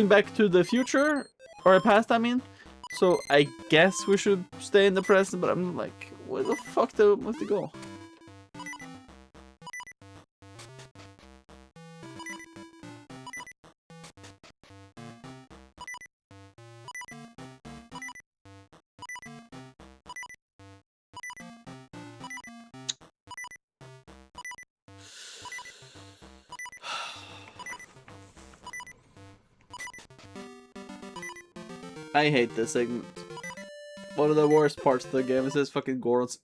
back to the future or past. I mean, so I guess we should stay in the present. But I'm like, where the fuck do we have to go? I hate this segment. One of the worst parts of the game is this fucking Gorons.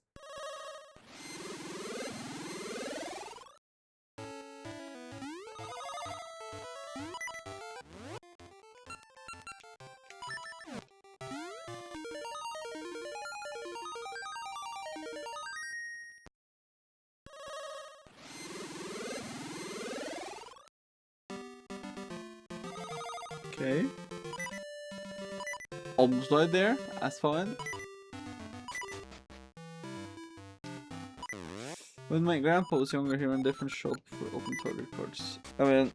Okay. Almost right there. That's fine. When my grandpa was younger, he ran different shop for open target cards. I mean,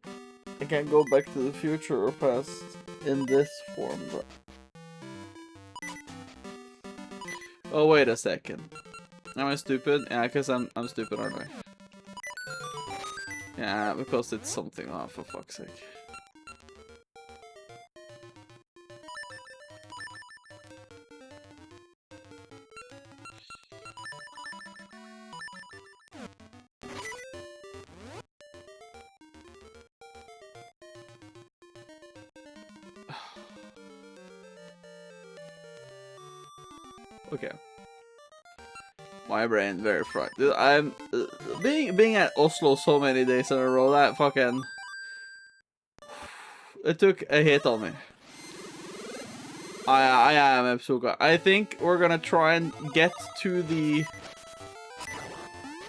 I can't go back to the future or past in this form, but... Oh, wait a second. Am I stupid? Yeah, because I'm stupid, aren't I? Yeah, because it's something. Oh, for fuck's sake. Okay. My brain very fried. Dude, I'm being at Oslo so many days in a row. That fucking it took a hit on me. I am Epsuka. I think we're gonna try and get to the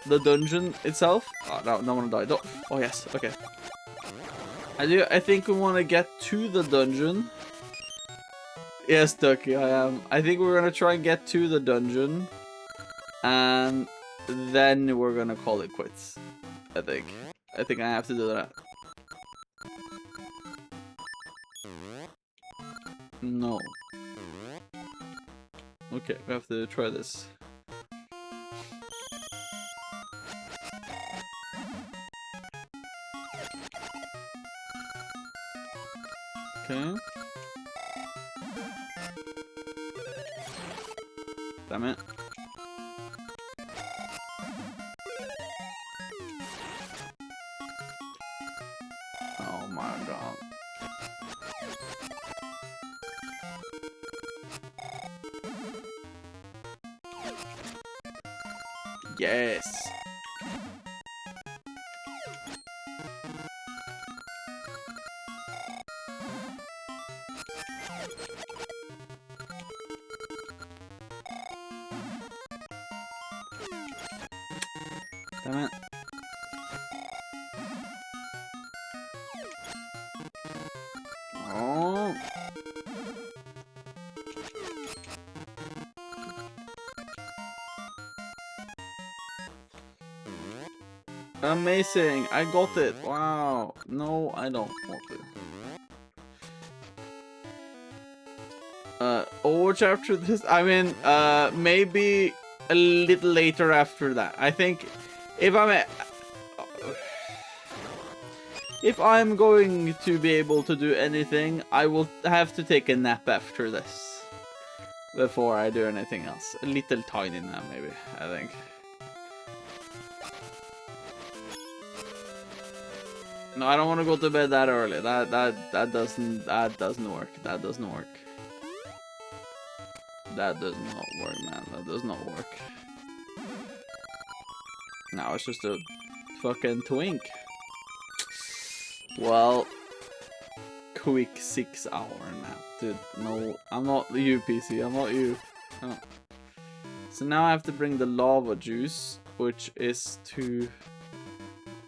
dungeon itself. Oh no, no one died. Oh yes, okay. I think we want to get to the dungeon. Yes, Ducky, I am. I think we're gonna try and get to the dungeon. And then we're gonna call it quits. I think I have to do that. No. Okay, we have to try this. Okay. Damn it. Oh my god. Yes. Damn it. Oh. Amazing! I got it! Wow! No, I don't want to. Overwatch after this? I mean, maybe a little later after that. I think if I'm going to be able to do anything, I will have to take a nap after this before I do anything else. A little tiny nap, maybe. I think. No, I don't want to go to bed that early. That doesn't work. That doesn't work. That does not work, man. That does not work. No, it's just a fucking twink. Well, quick 6-hour nap, dude. No, I'm not you, PC. I'm not you. Oh. So now I have to bring the lava juice, which is to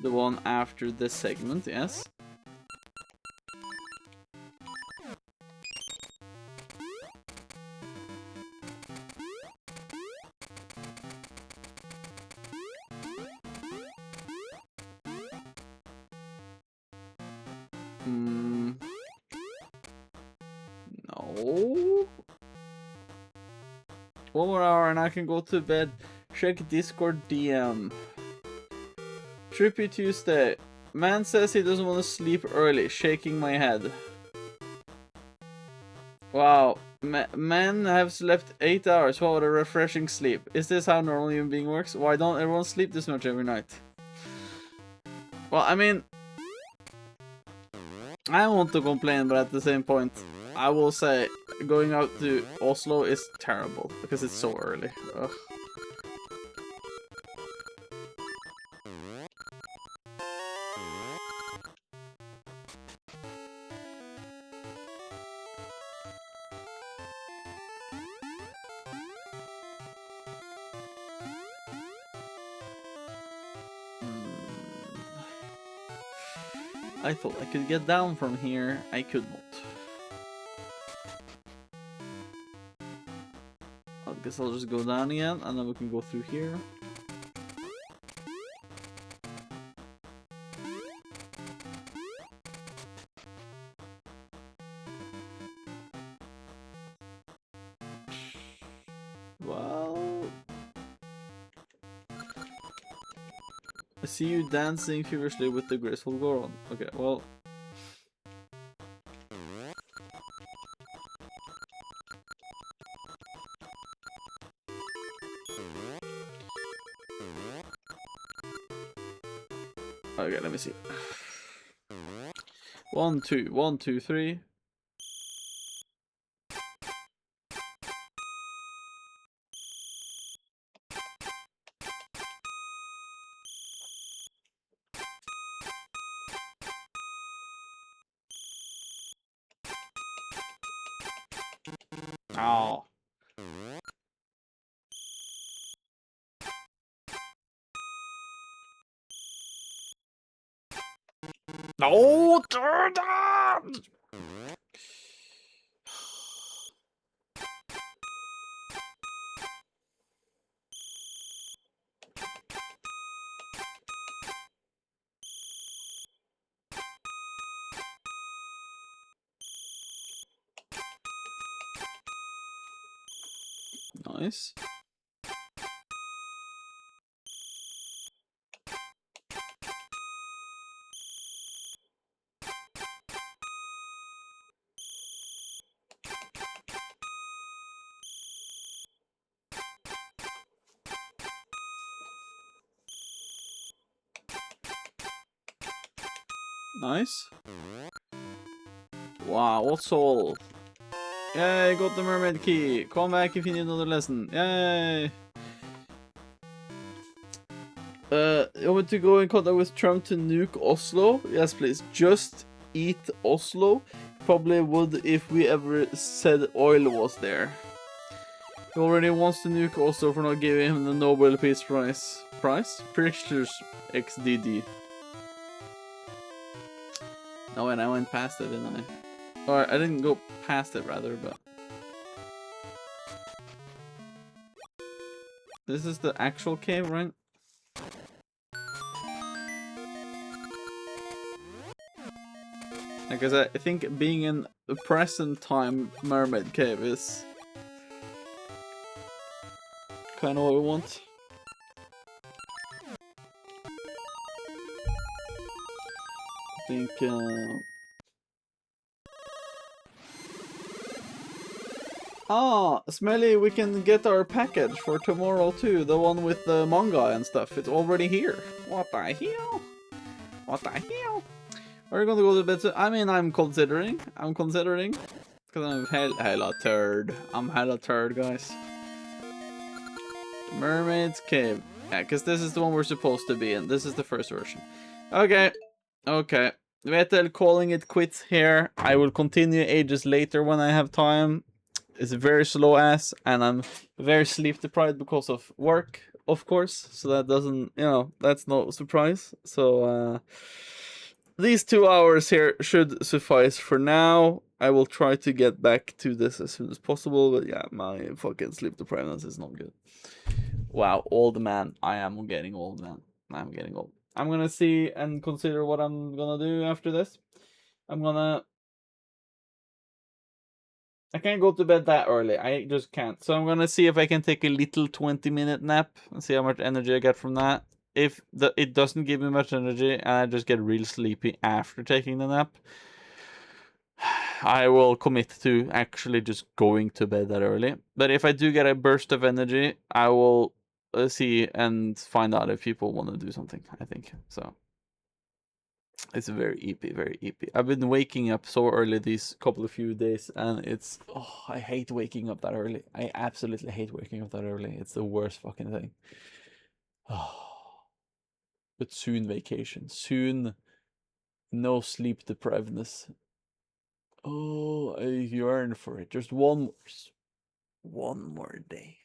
the one after this segment, yes? No. 1 more hour and I can go to bed. Check Discord DM. Trippy Tuesday. Man says he doesn't want to sleep early. Shaking my head. Wow. Men have slept 8 hours. What a refreshing sleep. Is this how normal human being works? Why don't everyone sleep this much every night? Well, I mean, I don't want to complain, but at the same point, I will say going out to Oslo is terrible because it's so early. Ugh. I thought I could get down from here. I could not. I guess I'll just go down again and then we can go through here. Well, I see you dancing feverishly with the graceful Goron. Okay, well. Okay, let me see. 1, 2, 1, 2, 3. Oh. No, turn down. Nice. Nice. Wow, what's all? Yay, got the mermaid key. Come back if you need another lesson. Yay. You want to go in contact with Trump to nuke Oslo? Yes, please. Just eat Oslo. Probably would if we ever said oil was there. He already wants to nuke Oslo for not giving him the Nobel Peace Prize. Pictures XDD. No, and I went past it, didn't I? Or I didn't go past it, rather, but... This is the actual cave, right? Because I think being in the present time mermaid cave is kind of what we want. I think Smelly, we can get our package for tomorrow too, the one with the manga and stuff. It's already here. What the hell? What the hell? We're gonna go to bed soon. I mean, I'm considering. Because I'm hella turd. I'm hella turd, guys. Mermaid's Cave. Yeah, because this is the one we're supposed to be in. This is the first version. Okay. Okay. Vetel calling it quits here. I will continue ages later when I have time. It's very slow ass, and I'm very sleep deprived because of work, of course. So that doesn't, you know, that's no surprise. So, these 2 hours here should suffice for now. I will try to get back to this as soon as possible, but yeah, my fucking sleep deprivedness is not good. Wow, old man. I am getting old, man. I'm getting old. I'm gonna see and consider what I'm gonna do after this. I can't go to bed that early. I just can't. So I'm gonna see if I can take a little 20-minute nap and see how much energy I get from that. If it doesn't give me much energy and I just get real sleepy after taking the nap, I will commit to actually just going to bed that early. But if I do get a burst of energy, I will see and find out if people want to do something, I think. So it's very EP, very EP. I've been waking up so early these couple of few days, and it's, oh, I hate waking up that early. I absolutely hate waking up that early. It's the worst fucking thing. Oh. But soon vacation. Soon no sleep deprivedness. Oh, I yearn for it. Just one more day.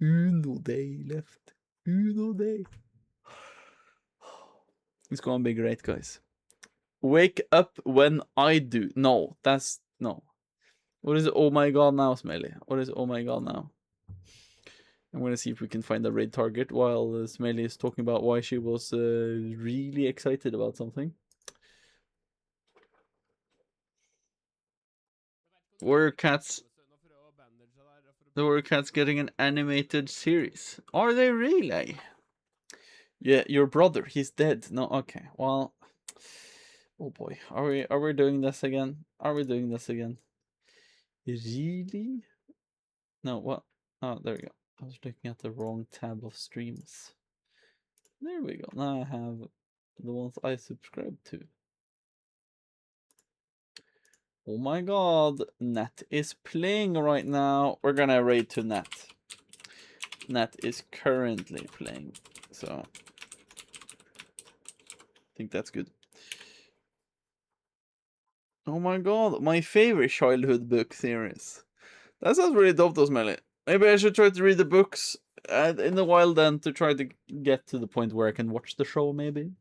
Uno day left. Uno day. It's gonna be great, guys. Wake up when I do. No, that's no. What is oh my god now, Smelly? What is oh my god now? I'm gonna see if we can find a raid target while Smelly is talking about why she was really excited about something. Warrior Cats. The Warrior Cats getting an animated series. Are they really? Yeah, your brother, he's dead. No, okay. Well, oh boy, are we doing this again? Are we doing this again? Really? No, what? Oh, there we go. I was looking at the wrong tab of streams. There we go. Now I have the ones I subscribe to. Oh my god, Nat is playing right now. We're gonna raid to Nat. Nat is currently playing, so I think that's good. Oh my god, my favorite childhood book series. That sounds really dope though, Smelly. Maybe I should try to read the books in a while then to try to get to the point where I can watch the show, maybe.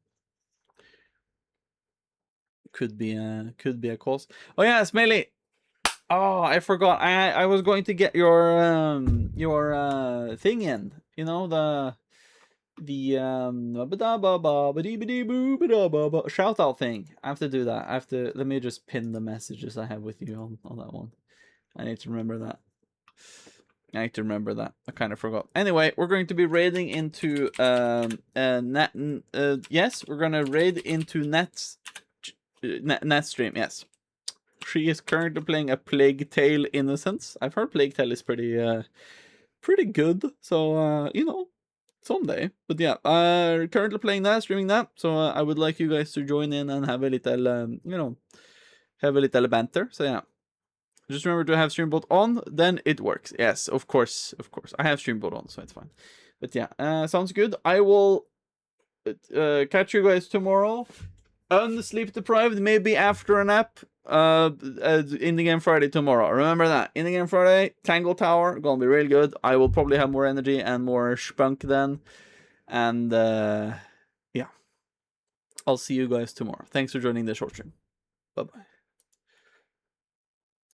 Could be a cause. Oh yeah, Smelly. Oh, I forgot. I was going to get your thing in. You know, the shout out thing. I have to do that. I have to, let me just pin the messages I have with you on that one. I need to remember that. I kind of forgot. Anyway, we're going to be raiding into yes, we're gonna raid into Nat's stream. Yes, she is currently playing a Plague Tale Innocence. I've heard Plague Tale is pretty good. So you know, someday. But yeah, currently playing that, streaming that. So I would like you guys to join in and have a little you know, have a little banter. So yeah. Just remember to have Streambot on, then it works. Yes, of course. I have Streambot on, so it's fine. But yeah, sounds good. I will catch you guys tomorrow. Unsleep deprived, maybe after a nap. In the game Friday tomorrow. Remember that. In the game Friday, Tangle Tower, gonna be real good. I will probably have more energy and more spunk then. And yeah. I'll see you guys tomorrow. Thanks for joining the short stream. Bye-bye.